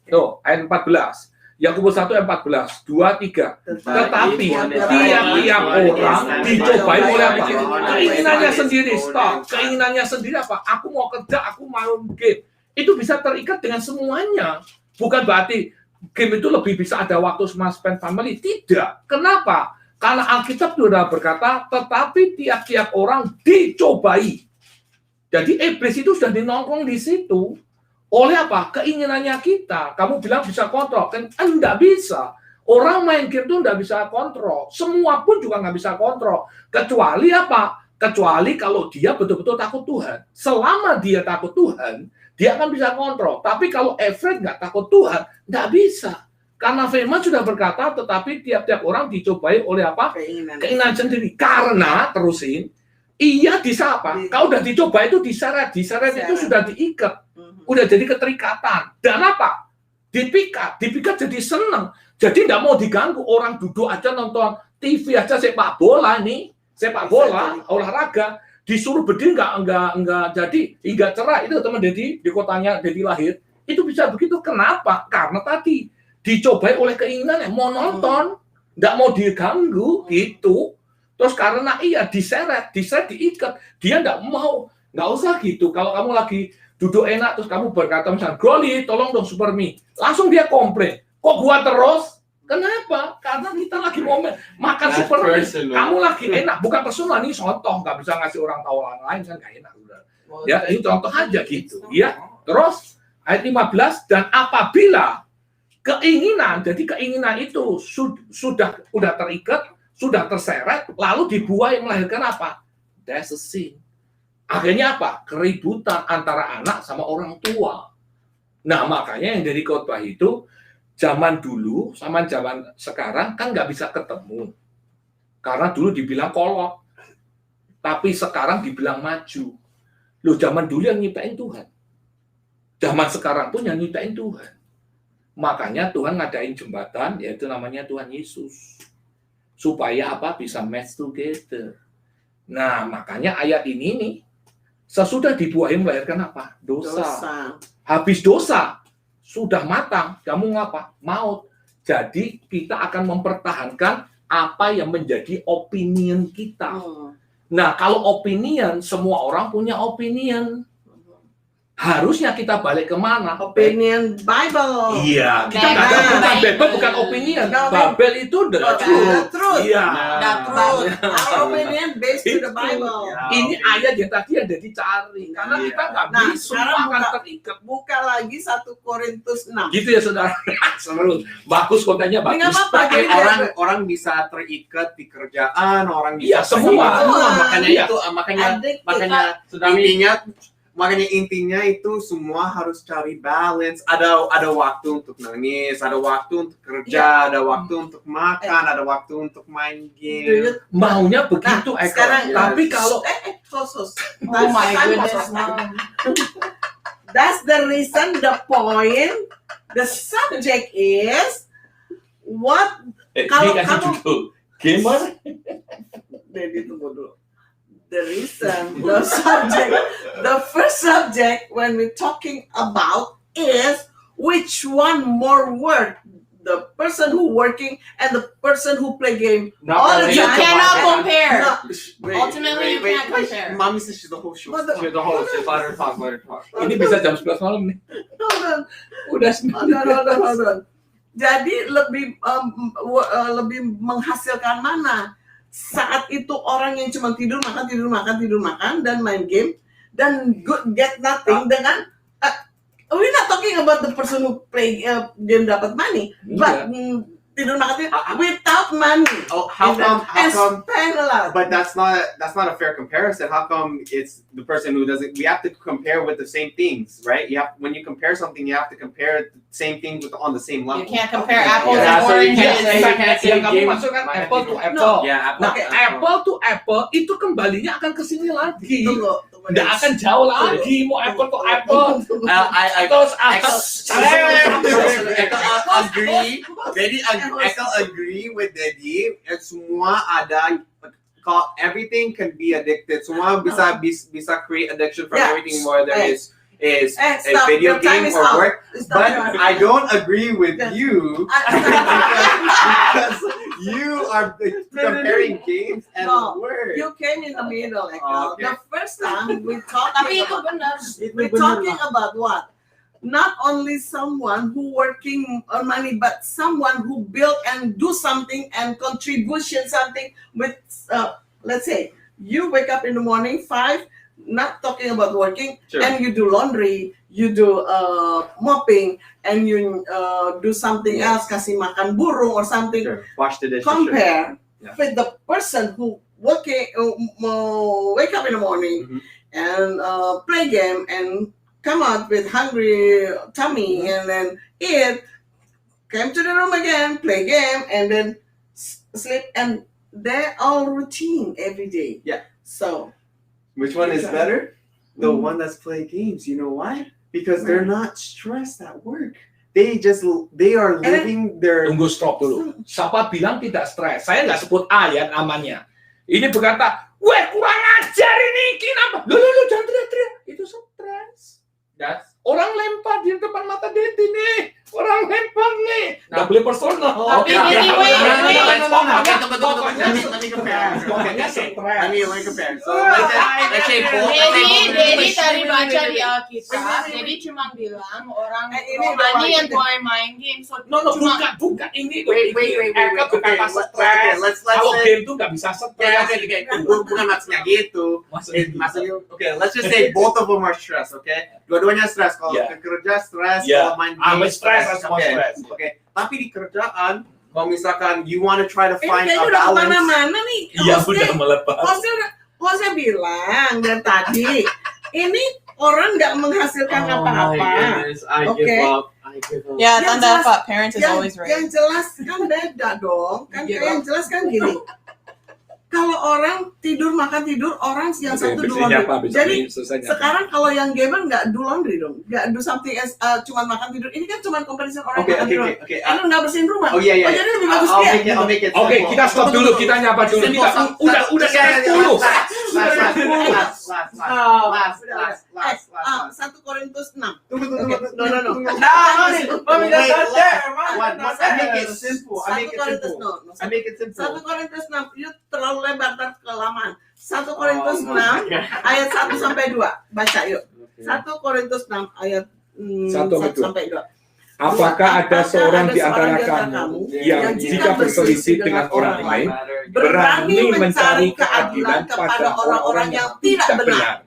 Tuh, ayat 14. Yakobus 1 ayat 14. 2 3. Tetapi tiap-tiap orang dicobai oleh apa? Keinginannya sendiri. Stop. Keinginannya sendiri apa? Aku mau kerja, aku mau game. Itu bisa terikat dengan semuanya. Bukan berarti game itu lebih bisa ada waktu sama spend family. Tidak. Kenapa? Karena Alkitab sudah berkata, tetapi tiap-tiap orang dicobai. Jadi iblis itu sudah dinongkrong di situ. Oleh apa? Keinginannya kita. Kamu bilang bisa kontrol. Kan enggak bisa. Orang main game itu enggak bisa kontrol. Semua pun juga enggak bisa kontrol. Kecuali apa? Kecuali kalau dia betul-betul takut Tuhan. Selama dia takut Tuhan, dia akan bisa kontrol. Tapi kalau Irvine nggak takut Tuhan, nggak bisa. Karena firman sudah berkata, tetapi tiap-tiap orang dicobai oleh apa? Keinginan sendiri. Karena, terusin, ia disapa. Kalau udah dicoba itu diseret. Diseret itu sudah diikat. Udah jadi keterikatan. Dan apa? Dipikat. Dipikat jadi senang. Jadi nggak mau diganggu. Orang duduk aja nonton TV aja sepak bola nih. Sepak bola, olahraga. Disuruh berdiri nggak jadi hingga cerai. Itu teman Dedi di kotanya Dedi lahir itu bisa begitu. Kenapa? Karena tadi dicobai oleh keinginan yang mau nonton, nggak mau diganggu gitu. Terus karena diseret diikat, dia nggak mau, nggak usah gitu. Kalau kamu lagi duduk enak terus kamu berkata misalnya, Groli tolong dong super mie, langsung dia komplain, kok gua terus? Kenapa? Karena kita lagi mau makan super mie. Kamu lagi enak, bukan personal, ini contoh, nggak bisa ngasih orang tahu orang lain kan nggak enak udah. Ya, ini contoh aja gitu. Ya, terus ayat 15 dan apabila keinginan, jadi keinginan itu sudah terikat, sudah terseret, lalu dibuai melahirkan apa? That's a sin. Akhirnya apa? Keributan antara anak sama orang tua. Nah, makanya yang dari khotbah itu zaman dulu sama zaman sekarang kan nggak bisa ketemu. Karena dulu dibilang kolot. Tapi sekarang dibilang maju. Loh, zaman dulu yang nyiptain Tuhan. Zaman sekarang pun yang nyiptain Tuhan. Makanya Tuhan ngadain jembatan, yaitu namanya Tuhan Yesus. Supaya apa? Bisa match together. Nah, makanya ayat ini nih, sesudah dibuahi melahirkan apa? Dosa. Habis dosa, sudah matang, kamu ngapa? Maut. Jadi kita akan mempertahankan apa yang menjadi opinion kita. Nah, kalau opinion, semua orang punya opinion. Harusnya kita balik ke mana? Opinion Bible. Iya, kita Nah, katakan bukan nah, Babel, bukan opinion. no, Babel itu the The truth. truth. Iya. The truth. Our opinion based to the Bible. Ini ayat yang tadi ada dicari karena kita nggak Nah, bisa sekarang akan buka- terikat. Buka lagi 1 Korintus 6. Gitu ya saudara. Seru. Bagus kontennya Ini nggak bagus. apa-apa. Jadi orang bisa terikat di kerjaan, orang Iya, bisa semua. makanya Iya. itu makanya intinya itu semua harus cari balance. Ada waktu untuk nangis, ada waktu untuk kerja, ada waktu untuk makan, ada waktu untuk main game. Maunya begitu, Eko. sekarang- Tapi kalau Khusus. Oh my goodness, Mom. That's the reason, the point, the subject is what Kalau dia kasih kamu- judul gamer, Dedi tunggu dulu. The reason, the first subject when we're talking about is which one more work, the person who working and the person who play game. All the You time. cannot compare. No, Ultimately, you can't compare. Mommy says she's the whole show. What the- You're the host. Just let her talk. ini bisa jam 11 malam nih. hold on. Udah Hold on. Jadi lebih menghasilkan mana? Saat itu orang yang cuma tidur makan dan main game dan get nothing dengan we're not talking about the person who play game dapat money, but tidur makan without money. Oh, how come? Spend a lot. But that's not a fair comparison. How come it's the person who doesn't? We have to compare with the same things, right? When you compare something, you have to compare the same things on the same level. You can't compare Okay. apples Yeah, and so you can't oranges. say- you can't say Yang kamu game- masukkan Mana apple to game? apple. Yeah, Nah, apple to apple itu kembalinya akan ke sini lagi. Tunggu. Nggak akan jauh lagi mau apple to apple. I Terus agree. Daddy, I agree with Daddy. Semua ada. Everything can be addicted. Semua bisa create addiction from Yeah. everything, whether it's a Stop. video Your time game is or up. work. Stop. But I don't agree with you because you are comparing games and No, work. You came in the middle, Echo. Okay. The first time we talked Tapi itu benar. we're talking about what? Not only someone who working on money, but someone who build and do something and contribution something with, let's say, you wake up in the morning 5, not talking about working, Sure. and you do laundry, you do mopping, and you do something else, kasih makan burung or something. Sure. Wash the dishes. Compare Yeah. with the person who wake up in the morning Mhm. and play game and come out with hungry tummy and then eat, came to the room again, play game, and then sleep, and they're all routine every day. Yeah. So Which one is better? The Mm. one that's playing games. You know why? Because they're not stressed at work. They are living their. Tunggu, stop dulu. Siapa bilang tidak stres? Saya nggak sebut ayat namanya. Ini berkata, weh kurang ajar ini, kenapa? Lu jangan teriak-teriak. Itu stres. Orang lempar di depan mata Dedi nih. Orang lempar nih. Nggak boleh personal. Tapi gini, wait. Pokoknya stres. Let me compare. So let's say both. Dedi tadi baca di Alkitab, Dedi cuma bilang orang ini rohani doang. yang boleh main game. So No, cuma bukan ini. Wait. Eka tuh kata stres. Let's Kalau say. game tuh nggak bisa stres. Bukan maksudnya gitu. Maksudnya, okay, let's just say both of them are stressed, okay? Dua-duanya stress. Kalau Yeah. kerja stress, Yeah. kalau main I'm game stress, semua okay. stress. Okay. Tapi di kerjaan, kalau misalkan you want to try to ini find kayaknya a udah balance. kemana-mana nih. Iya, udah melepas. Hostnya bilang dari tadi, ini orang nggak menghasilkan apa-apa. I Okay. give up. ya Yang tanda jelas- apa? Parents is always right. Yang jelas kan beda dong. Kan Iya, yang jelas kan gini. Kalau orang tidur makan tidur, orang yang satu do laundry. Jadi sekarang kalau yang gamer nggak do laundry dong, nggak do something as cuma makan tidur. Ini kan cuma comparison orang makan tidur. Okay. Ini nggak bersihin rumah. Oh iya. jadi lebih bagus I'll dia. make it. Oke, simple. kita stop dulu, kita nyapa dulu. Simple, Kita simple. udah Last. 1 Korintus 6. Tunggu. No. Wait, One. I make it simple. I make it 1 simple. Korintus 6, you terlalu lebar dan kelamaan. 1 Korintus 6 Okay. ayat 1 sampai 2. Baca yuk. 1 Korintus 6 ayat 1 sampai 2. Apakah ada seorang di antara kamu yang jika berselisih dengan orang lain berani mencari keadilan kepada orang-orang yang tidak benar?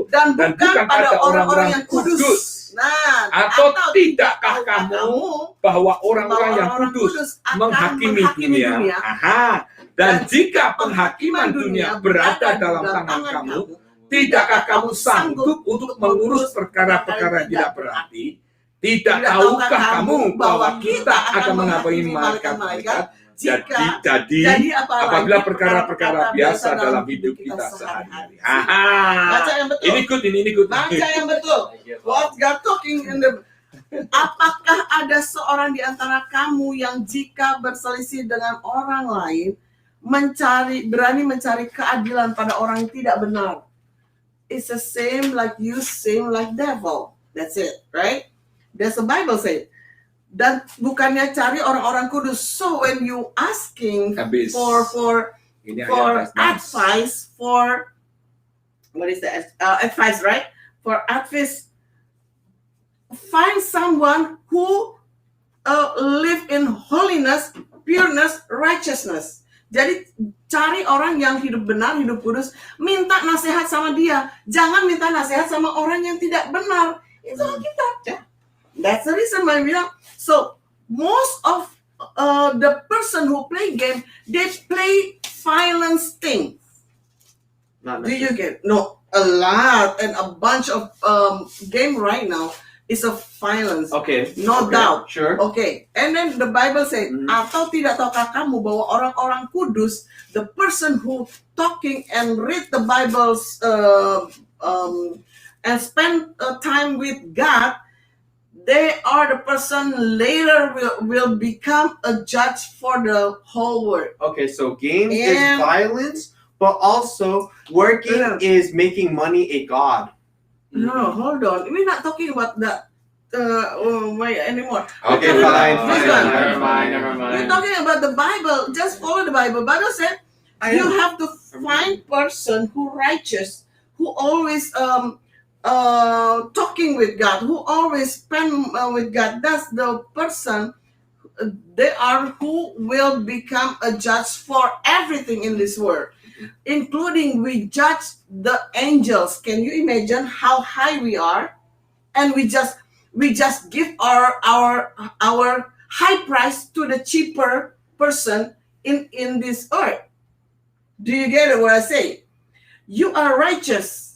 Dan bukan pada orang-orang yang kudus. Nah, Atau tidakkah kamu bahwa orang-orang yang kudus menghakimi dunia? Aha. Dan jika penghakiman dunia berada dalam tangan kamu, tidakkah kamu sanggup untuk mengurus perkara-perkara yang tidak berarti? Tidak tahukah kamu bahwa kita akan menghalangi malaikat-malaikat? Jadi apabila perkara-perkara biasa dalam hidup kita sehari-hari. Baca yang betul. Ini good. Baca yang betul. What God talking in the Apakah ada seorang di antara kamu yang jika berselisih dengan orang lain berani mencari keadilan pada orang yang tidak benar? It's the same like you, same like devil. That's it, right? That's the Bible say. Dan bukannya cari orang-orang kudus. So when you asking for advice, for what is that? Advice, right? For advice, find someone who live in holiness, pureness, righteousness. Jadi cari orang yang hidup benar, hidup kudus. Minta nasihat sama dia. Jangan minta nasihat sama orang yang tidak benar. Itu Alkitab. That's the reason why we bilang. So most of the person who play game, they play violence things. Do you get? No, a lot and a bunch of game right now is of violence. Okay. No doubt. Sure. Okay. And then the Bible says, atau tidak tahukah kamu bahwa orang-orang kudus, the person who talking and read the Bibles and spend time with God, they are the person later will become a judge for the whole world. Okay, so games is violence, but also working is making money a god. No, hold on. We're not talking about that anymore. Okay, fine. Never mind. We're talking about the Bible. Just follow the Bible. Bible said you have to find person who righteous, who always talking with God, who always spend with God. That's the person they are who will become a judge for everything in this world, including we judge the angels. Can you imagine how high we are? And we just give our high price to the cheaper person in this earth. Do you get it what I say? You are righteous.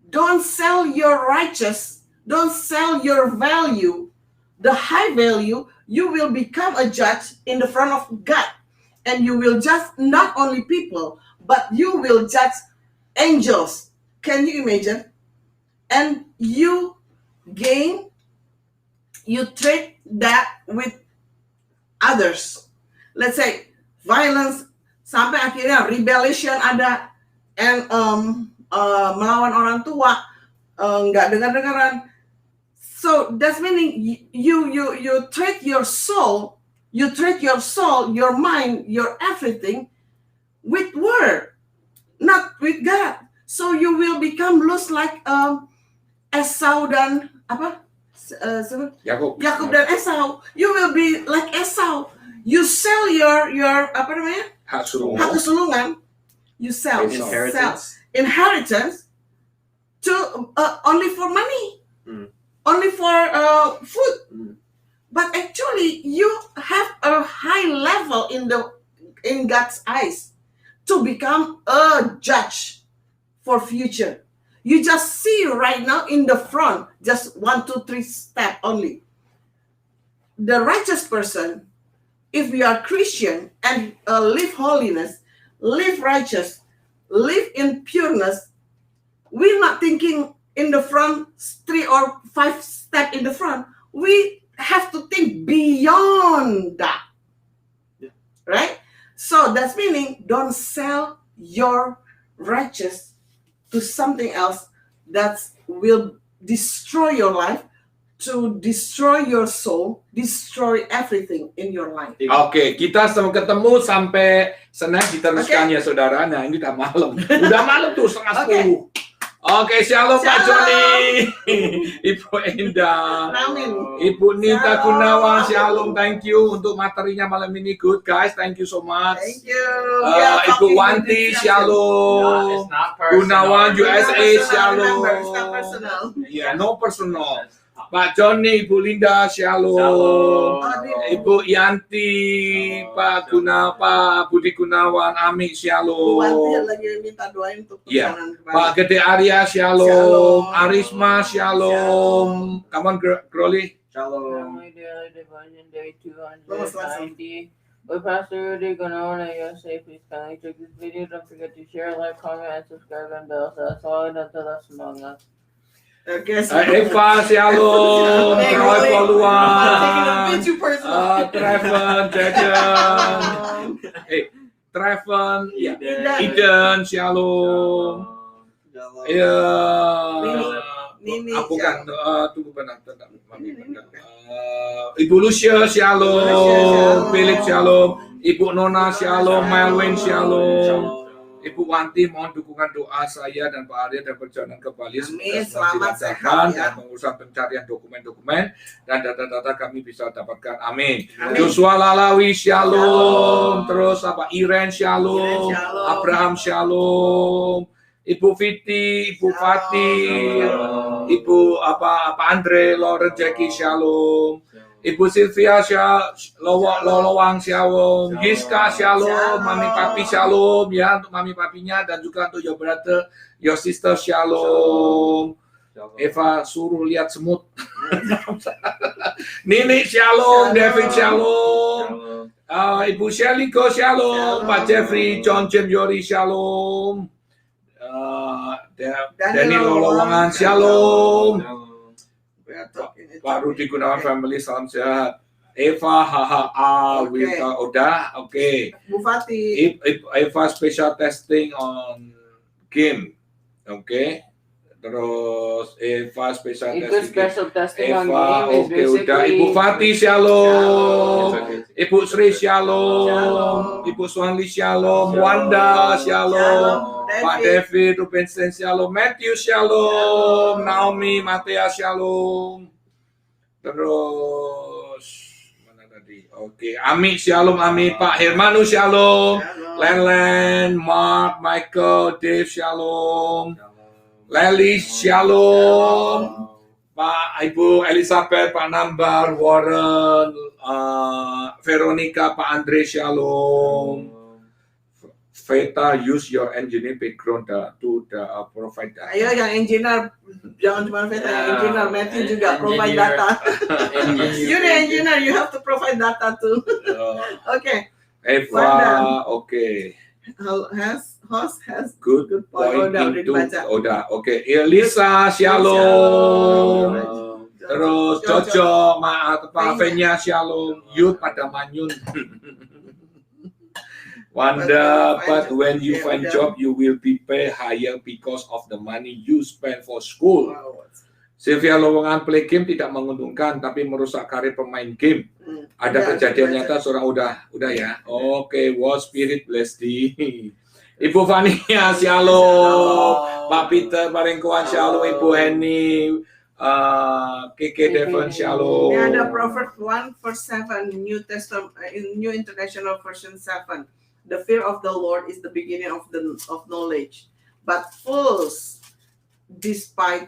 Don't sell your righteous. Don't sell your value. The high value, you will become a judge in the front of God. And you will judge not only people, but you will judge angels. Can you imagine? And you trade that with others. Let's say violence sampai akhirnya rebellion ada, and melawan orang tua, nggak dengar-dengaran. So that's meaning you trade your soul, your mind, your everything with word, not with God. So you will become lost like Esau dan Yakub dan Esau. You will be like Esau. You sell your hak sulungan. You sell inheritance to only for money, only for food. But actually, you have a high level in God's eyes to become a judge for future. You just see right now in the front, just 1, 2, 3 step only. The righteous person, if we are Christian and live holiness, live righteous, live in pureness, we're not thinking in the front 3 or 5 steps in the front. We have to think beyond that. Right? So that's meaning don't sell your righteous to something else that will destroy your life, to destroy your soul, destroy everything in your life. Oke, kita ketemu sampai Senin diteruskan ya saudara. Nah ini udah malam. Udah malam tuh 9:30. Oke, shalom Pak Joni. Ibu Endah. Amin. Ibu Nita Shalom. Gunawan, shalom. Thank you untuk materinya malam ini. Good guys, thank you so much. Thank you. We are Ibu talking Wanti, with shalom. It's not personal. Gunawan, USA, Remember, shalom. it's not personal. Yeah, no personal. Pak Joni, Ibu Linda, shalom. Shalom. Ibu Yanti, Pak Budi Gunawan, Ami, Bu Wanti shalom. lagi minta doain untuk Iya. perjalanan kembali. Pak Gede Arya, shalom. Shalom. Arisma, shalom. Come on, Groli. Shalom. My daily devotion day Vamos lá, 290. With Pastor Rudi Gunawan B.TH, USA, please kindly check this video. Don't forget to share, like, comment, and subscribe and bell. So that's all I know to us among us. Okay, Eva, shalom. Hey, Troy Groli. I'm taking it a Poluan. bit too personal. Treven, Jaden. Treven, ya. Eden, shalom. Ya. Nini, Bukan, tunggu benar. Ibu Lucia, shalom. shalom. Philip, shalom. Ibu Nona, shalom. Melwin, shalom. Ibu Wanti, mohon dukungan doa saya dan Pak Arya dan perjalanan kembali. Amin, Semoga selamat dilancarkan sehat, ya. dan pengurusan pencarian dokumen-dokumen dan data-data kami bisa dapatkan. Amin. Amin. Joshua Lalawi, shalom. Terus apa? Iren, shalom. Iren, shalom. Abraham, shalom. Ibu Fiti, Ibu Shalom. Fati, Ibu apa Andre, Lauren, Jackie, shalom. Ibu Sylvia, Lolowang, shalom. Giska, shalom. Shalom. Mami Papi, shalom. Ya, untuk Mami Papinya dan juga untuk your brother, your sister, shalom. Eva suruh lihat semut. Nini, shalom. David, shalom. Ibu Sheliko, shalom. Pak Jeffrey, John James Yori, shalom. Danny Lolowangan, shalom. We are talking it. Pak Rudi Gunawan family, salam sehat. Eva, Oke. Wilka, udah, oke. Bu Fati. Eva special testing on game, oke. Terus Eva special Itu testing. special testing on Eva, game is oke, udah. basically Ibu Fati, shalom. Shalom. Ibu Sri, shalom. Shalom. Ibu Swanli, shalom. Wanda, shalom. Pak David, Rubenstein, shalom. Matthew, shalom. Naomi, Matea, shalom. Terus mana tadi? Oke, Ami, shalom. Ami, Pak Hermanu, shalom. Shalom. Len, Mark, Michael, Dave, shalom. Lely, shalom. Pak Ibu Elizabeth, Pak Nambar, Warren, Veronica, Pak Andre, shalom. Veta, use your engineering background to provide data. Ayo yang engineer, jangan cuma Veta, yang engineer, Matthew juga provide Engineer. data. You the engineer, you have to provide data too. Okay. Eva, Wanda. oke. Host has Good good point. point Udah into, dibaca. udah, oke. Elisa, shalom. Terus Jojo, maaf, Pak Venya, shalom. Youth pada manyun. Wanda, but when you find job, you will be paid higher because of the money you spend for school. Wow. Sylvia Lowongan play game tidak menguntungkan, tapi merusak karir pemain game. Ada Udah, kejadian dibaca. nyata, seorang udah ya. Oke, war spirit bless thee. Ibu Vania, shalom. Pak Peter Barengkoan, shalom. Ibu Henny, Keke Devon, shalom. Ini ada Proverbs 1:7, New Testament, in New International Version 7. The fear of the Lord is the beginning of knowledge, but fools despise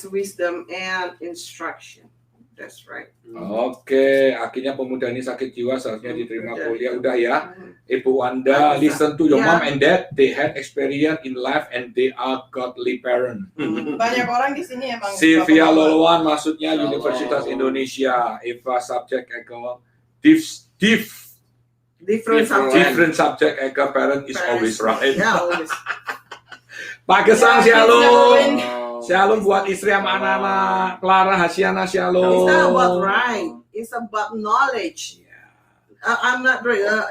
wisdom and instruction. That's right. Oke, akhirnya pemuda ini sakit jiwa, seharusnya diterima kuliah. Udah ya. Ibu Wanda, listen to your Yeah. mom and dad. They had experience in life and they are godly parent. Banyak orang di sini emang. Sylvia bapak-bapak. Lolowan, maksudnya Shalom. Universitas Indonesia. Eva subject ego. Different subject. Different subject ego parent is always right. Yeah, always. Pak Gesang, Yeah, shalom. Shalom buat istri sama anak-anak. Clara, Hasiana, It's shalom. not about right. It's about knowledge. I'm not very. I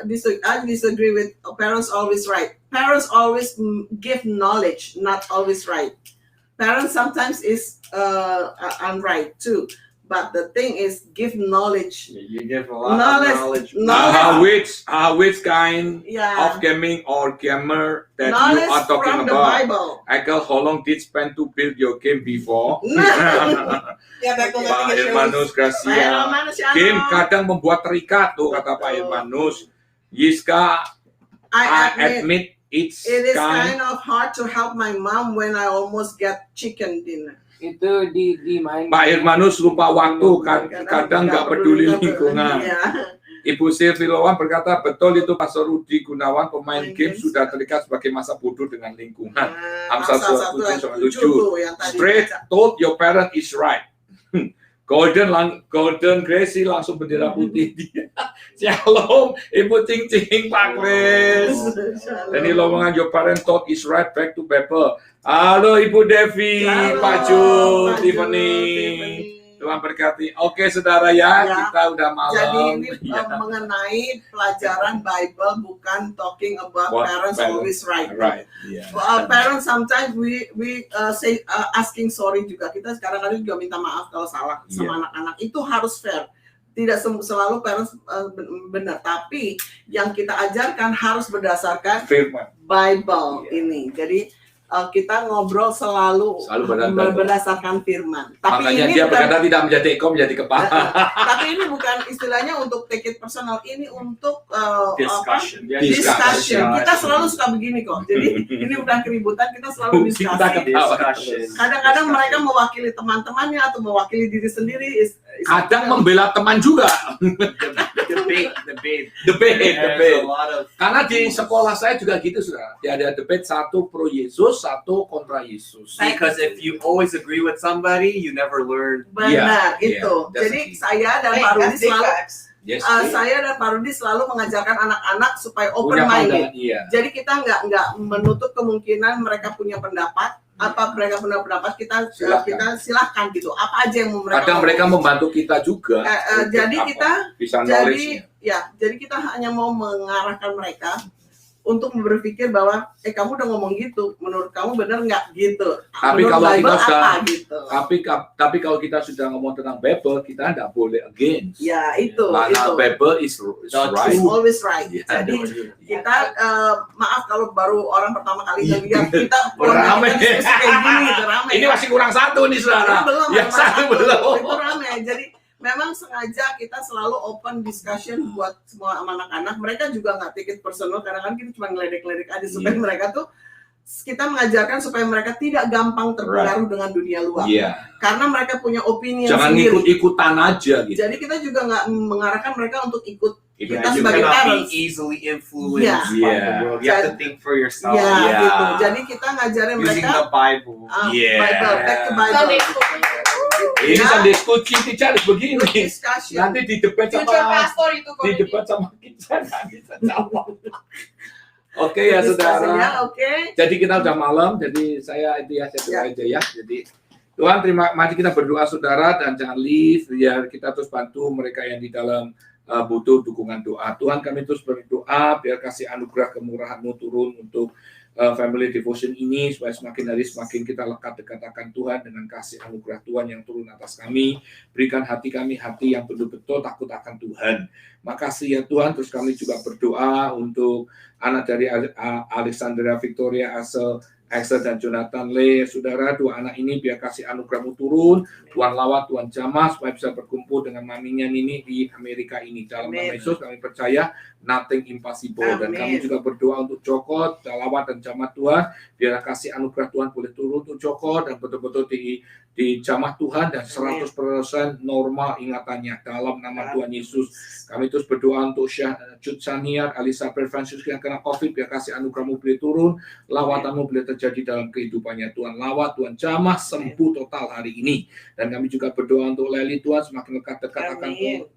disagree with parents always right. Parents always give knowledge, not always right. parents sometimes is I'm right too. But the thing is, give knowledge. You give a lot of knowledge. Which kind Yeah. of gaming or gamer that you Knowledge are talking from the about? Bible. Michael, how long did you spend to build your game before? Ya, back on Pak Irmanus, Gracia. Game kadang membuat terikat tuh kata Pak Irmanus. Yiska, I admit it is kind of hard to help my mom when I almost get chicken dinner. Itu di main. Pak Irmanus lupa waktu, kadang nggak peduli lingkungan. Yeah. Ibu Silvilowan berkata, betul itu Pastor Rudi Gunawan, pemain game sudah terikat sebagai masa bodoh dengan lingkungan. Amsal 1:7. Straight told your parent is right. Golden Gracie langsung bendera putih dia. Shalom, Ibu Cing Cing, Pak Chris. Ini lowongan your parent thought is right, back to Bible. Halo Ibu Devi, Pak Jun, Tiffany. Tuhan berkati. Oke saudara ya, kita udah malam. Jadi ini mengenai pelajaran Bible, bukan talking about parents always right. Right. Yeah. Parents sometimes we say asking sorry juga. Kita kadang-kadang juga minta maaf kalau salah sama anak-anak. Itu harus fair. Tidak selalu parents benar, tapi yang kita ajarkan harus berdasarkan Bible ini. Jadi kita ngobrol selalu berdasarkan firman. Tapi makanya ini dia berkata tidak menjadi ekor, menjadi kepala. Tapi ini bukan istilahnya untuk take it personal, ini untuk discussion. Discussion. Kita selalu suka begini kok. Jadi ini bukan keributan, kita selalu diskusi. Kadang-kadang mereka mewakili teman-temannya atau mewakili diri sendiri. Kadang membela teman juga. Debate. Karena di sekolah saya juga gitu sudah. Ada debate, satu pro Yesus, satu kontra Yesus. Because if you always agree with somebody, you never learn. Benar, itu. Jadi saya dan Pak Rudi selalu mengajarkan anak-anak supaya open minded. Jadi kita nggak menutup kemungkinan mereka punya pendapat. Apa mereka punya pendapat, kita silahkan gitu. Apa aja yang mereka. Kadang mereka membantu kita juga. Jadi kita bisa jadi kita hanya mau mengarahkan mereka untuk berpikir bahwa kamu udah ngomong gitu, menurut kamu benar nggak gitu? Tapi menurut kalau Bible kita sudah, apa gitu? Tapi kalau kita sudah ngomong tentang Bible, kita nggak boleh against. Ya itu. Karena Bible is right. Always right. Jadi kita maaf kalau baru orang pertama kali lihat kita ramai kayak gini, ramai. Ini masih kurang satu nih saudara. Yang satu belum. Itu ramai. Jadi memang sengaja kita selalu open discussion buat semua anak-anak. Mereka juga nggak take it personal, karena kan kita cuma ngeledek-ledek aja supaya mereka tuh, kita mengajarkan supaya mereka tidak gampang terpengaruh dengan dunia luar. Karena mereka punya opini jangan sendiri. Jangan ikut-ikutan aja gitu. Jadi kita juga nggak mengarahkan mereka untuk ikut. Kita you sebagai parents be easily influenced by the world. You have to think for yourself. Gitu. Jadi kita ngajarin using mereka the Bible. Bible, back to Bible. Ini Sunday school teacher begini. Nanti di debat sama kita nggak bisa jawab. Oke ya saudara. Jadi kita udah malam. Jadi saya itu aja ya. Jadi Tuhan mari kita berdoa saudara, dan jangan leave. Ya kita terus bantu mereka yang di dalam butuh dukungan doa. Tuhan, kami terus berdoa biar kasih anugerah kemurahan-Mu turun untuk family devotion ini, supaya semakin hari semakin kita lekat dekat akan Tuhan dengan kasih anugerah Tuhan yang turun atas kami. Berikan hati kami hati yang betul-betul takut akan Tuhan. Makasih ya Tuhan. Terus kami juga berdoa untuk anak dari Alexandra Victoria Axel dan Jonathan Lee, saudara, dua anak ini biar kasih anugerah-Mu turun, Tuhan lawat, Tuhan jamah, supaya bisa berkumpul dengan maminya Nini di Amerika ini. Dalam nama Yesus kami percaya nothing impossible. Dan kami juga berdoa untuk Joko, lawat dan jamah Tuhan, biar kasih anugerah Tuhan boleh turun untuk Joko, dan betul-betul di jamah Tuhan, dan 100% normal ingatannya. Dalam nama Tuhan Yesus, kami terus berdoa untuk Cut Saniar, Elizabeth Francis yang kena COVID, biar kasih anugerah-Mu boleh turun, lawatan-Mu boleh terjadi dalam kehidupannya. Tuhan lawat, Tuhan jamah, sembuh total hari ini. Dan kami juga berdoa untuk Leli, Tuhan semakin dekat akan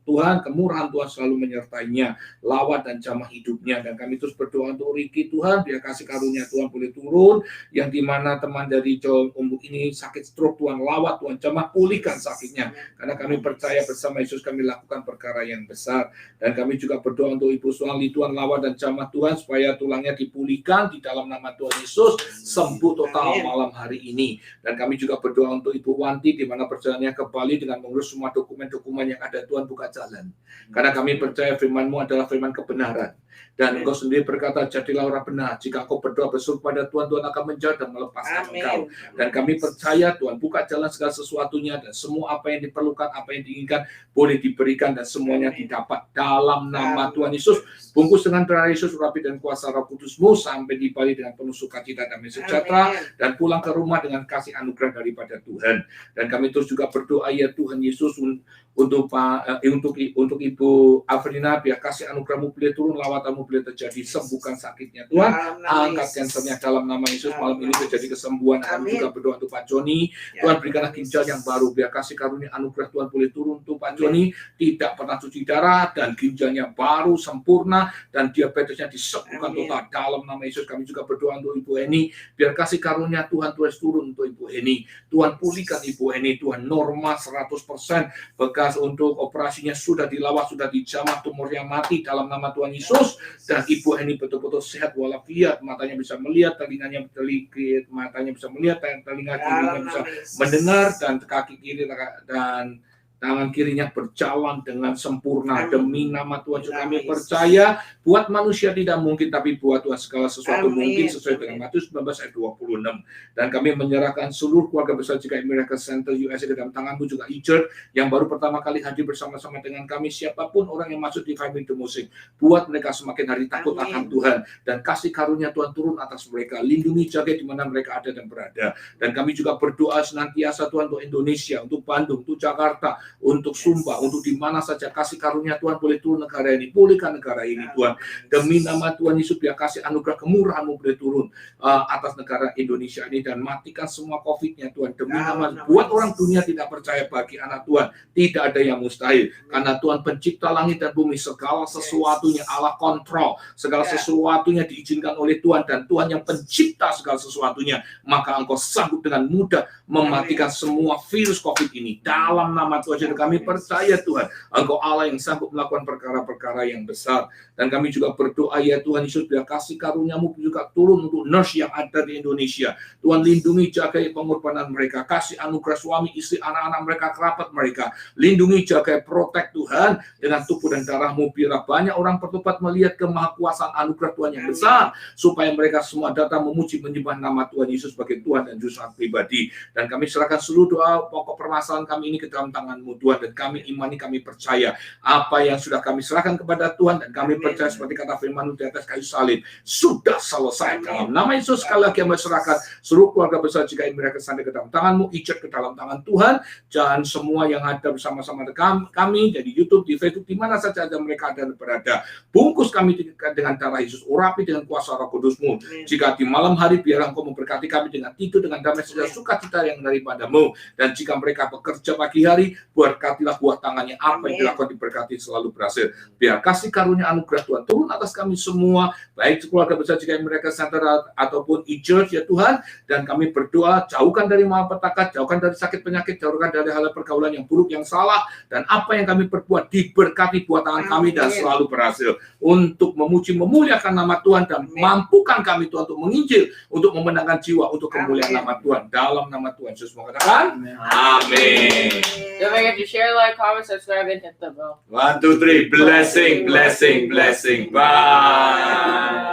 Tuhan, kemurahan Tuhan selalu menyertainya, lawat dan jamah hidupnya. Dan kami terus berdoa untuk Ricky, Tuhan biar kasih karunia Tuhan boleh turun, yang dimana teman dari John Umbuk ini sakit stroke, Tuhan lawat, Tuhan jamah, pulihkan sakitnya. Karena kami percaya bersama Yesus kami lakukan perkara yang besar. Dan kami juga berdoa untuk Ibu Suali, Tuhan lawat dan jamah Tuhan supaya tulangnya dipulihkan di dalam nama Tuhan Yesus, sembuh total malam hari ini. Dan kami juga berdoa untuk Ibu Wanti di mana perjalanannya ke Bali dengan mengurus semua dokumen-dokumen yang ada. Tuhan buka jalan. Karena kami percaya firman-Mu adalah firman kebenaran. Dan Engkau sendiri berkata, jadilah orang benar. Jika engkau berdoa berseru pada Tuhan, Tuhan akan menjawab dan melepaskan engkau. Dan kami percaya Tuhan buka jalan segala sesuatunya, dan semua apa yang diperlukan, apa yang diinginkan boleh diberikan, dan semuanya didapat dalam nama Tuhan Yesus. Bungkus dengan darah Yesus, urapi dan kuasa Roh Kudus-Mu sampai di Bali dengan penuh sukacita, damai sejahtera, dan pulang ke rumah dengan kasih anugerah daripada Tuhan. Dan kami terus juga berdoa ya Tuhan Yesus untuk Ibu Afrina, biar kasih anugerah-Mu boleh turun, lawatan-Mu boleh terjadi, sembuhkan sakitnya Tuhan, angkat kansernya dalam nama Yesus. Malam ini terjadi kesembuhan. Kami juga berdoa untuk Pak Joni, Tuhan berikanlah ginjal yang baru, biar kasih karunia anugerah Tuhan boleh turun untuk Pak Joni, tidak pernah cuci darah dan ginjalnya baru sempurna, dan diabetesnya disembuhkan total dalam nama Yesus. Kami juga berdoa untuk Ibu Eni, biar kasih karunia Tuhan terus turun untuk Ibu Eni. Tuhan pulihkan Ibu Eni, Tuhan normal 100%, bekas untuk operasinya sudah dilawas, sudah dijamah, tumornya mati dalam nama Tuhan Yesus. Dan Ibu Eni betul-betul sehat walafiat, matanya bisa melihat, telinganya terlihat, matanya bisa melihat, telinga kirinya bisa mendengar, dan kaki kiri dan tangan kirinya berjalan dengan sempurna. Demi nama Tuhan Yesus kami percaya, buat manusia tidak mungkin, tapi buat Tuhan segala sesuatu mungkin, sesuai dengan Matius 19 ayat 26. Dan kami menyerahkan seluruh keluarga besar Sejak Maret Center USA ke dalam tangan-Mu, juga Richard yang baru pertama kali hadir bersama-sama dengan kami. Siapapun orang yang masuk di Irvine Musik, buat mereka semakin hari takut akan Tuhan, dan kasih karunia Tuhan turun atas mereka. Lindungi, jaga di mana mereka ada dan berada. Dan kami juga berdoa senantiasa Tuhan untuk Indonesia, untuk Bandung, untuk Jakarta, untuk Sumba, untuk di mana saja kasih karunia Tuhan boleh turun negara ini, pulihkan negara ini Tuhan. Demi nama Tuhan Yesus, biar kasih anugerah kemurahan-Mu boleh turun atas negara Indonesia ini, dan matikan semua COVID-nya Tuhan. Demi nama, buat orang dunia tidak percaya bagi anak Tuhan, tidak ada yang mustahil. Karena Tuhan pencipta langit dan bumi, segala sesuatunya Allah kontrol, segala sesuatunya diizinkan oleh Tuhan, dan Tuhan yang pencipta segala sesuatunya, maka Engkau sanggup dengan mudah mematikan semua virus COVID ini. Dalam nama Tuhan Yesus kami percaya Tuhan, Engkau Allah yang sanggup melakukan perkara-perkara yang besar. Dan kami juga berdoa ya Tuhan Yesus, biar kasih karunia-Mu juga turun untuk nurse yang ada di Indonesia. Tuhan lindungi, jaga pengorbanan mereka, kasih anugerah suami, istri, anak-anak mereka, kerabat mereka. Lindungi, jaga, protek Tuhan dengan tubuh dan darah-Mu, biar banyak orang bertobat melihat kemahakuasaan anugerah Tuhan yang besar, supaya mereka semua datang memuji menyembah nama Tuhan Yesus sebagai Tuhan dan Juru Selamat pribadi. Dan kami serahkan seluruh doa pokok permasalahan kami ini ke dalam tangan-Mu Tuhan, dan kami imani, kami percaya apa yang sudah kami serahkan kepada Tuhan, dan kami percaya seperti kata firman-Mu di atas kayu salib, sudah selesai. Dalam nama Yesus sekali lagi kami serahkan seluruh keluarga besar Jika mereka sampai ke dalam tangan-Mu, ijat ke dalam tangan Tuhan, dan semua yang ada bersama-sama kami dari YouTube, di Facebook, di mana saja ada mereka ada berada. Bungkus kami dengan darah Yesus, urapi dengan kuasa Roh Kudus-Mu. Jika di malam hari, biar Engkau memberkati kami dengan tidur dengan damai sejahtera sukacita yang daripada-Mu. Dan jika mereka bekerja pagi hari, berkatilah buah tangannya, apa yang dilakukan diberkati selalu berhasil. Biar kasih karunia anugerah Tuhan turun atas kami semua, baik keluarga besar Jika mereka Center ataupun e-church ya Tuhan. Dan kami berdoa, jauhkan dari malapetaka, jauhkan dari sakit penyakit, jauhkan dari hal pergaulan yang buruk, yang salah, dan apa yang kami perbuat diberkati buat tangan kami dan selalu berhasil untuk memuji memuliakan nama Tuhan, dan mampukan kami Tuhan untuk menginjil, untuk memenangkan jiwa, untuk kemuliaan nama Tuhan. Dalam nama Tuhan Yesus mengatakan amin. Don't forget to share, like, comment, subscribe, and hit the bell. 1, 2, 3. Blessing, blessing, blessing. Bye.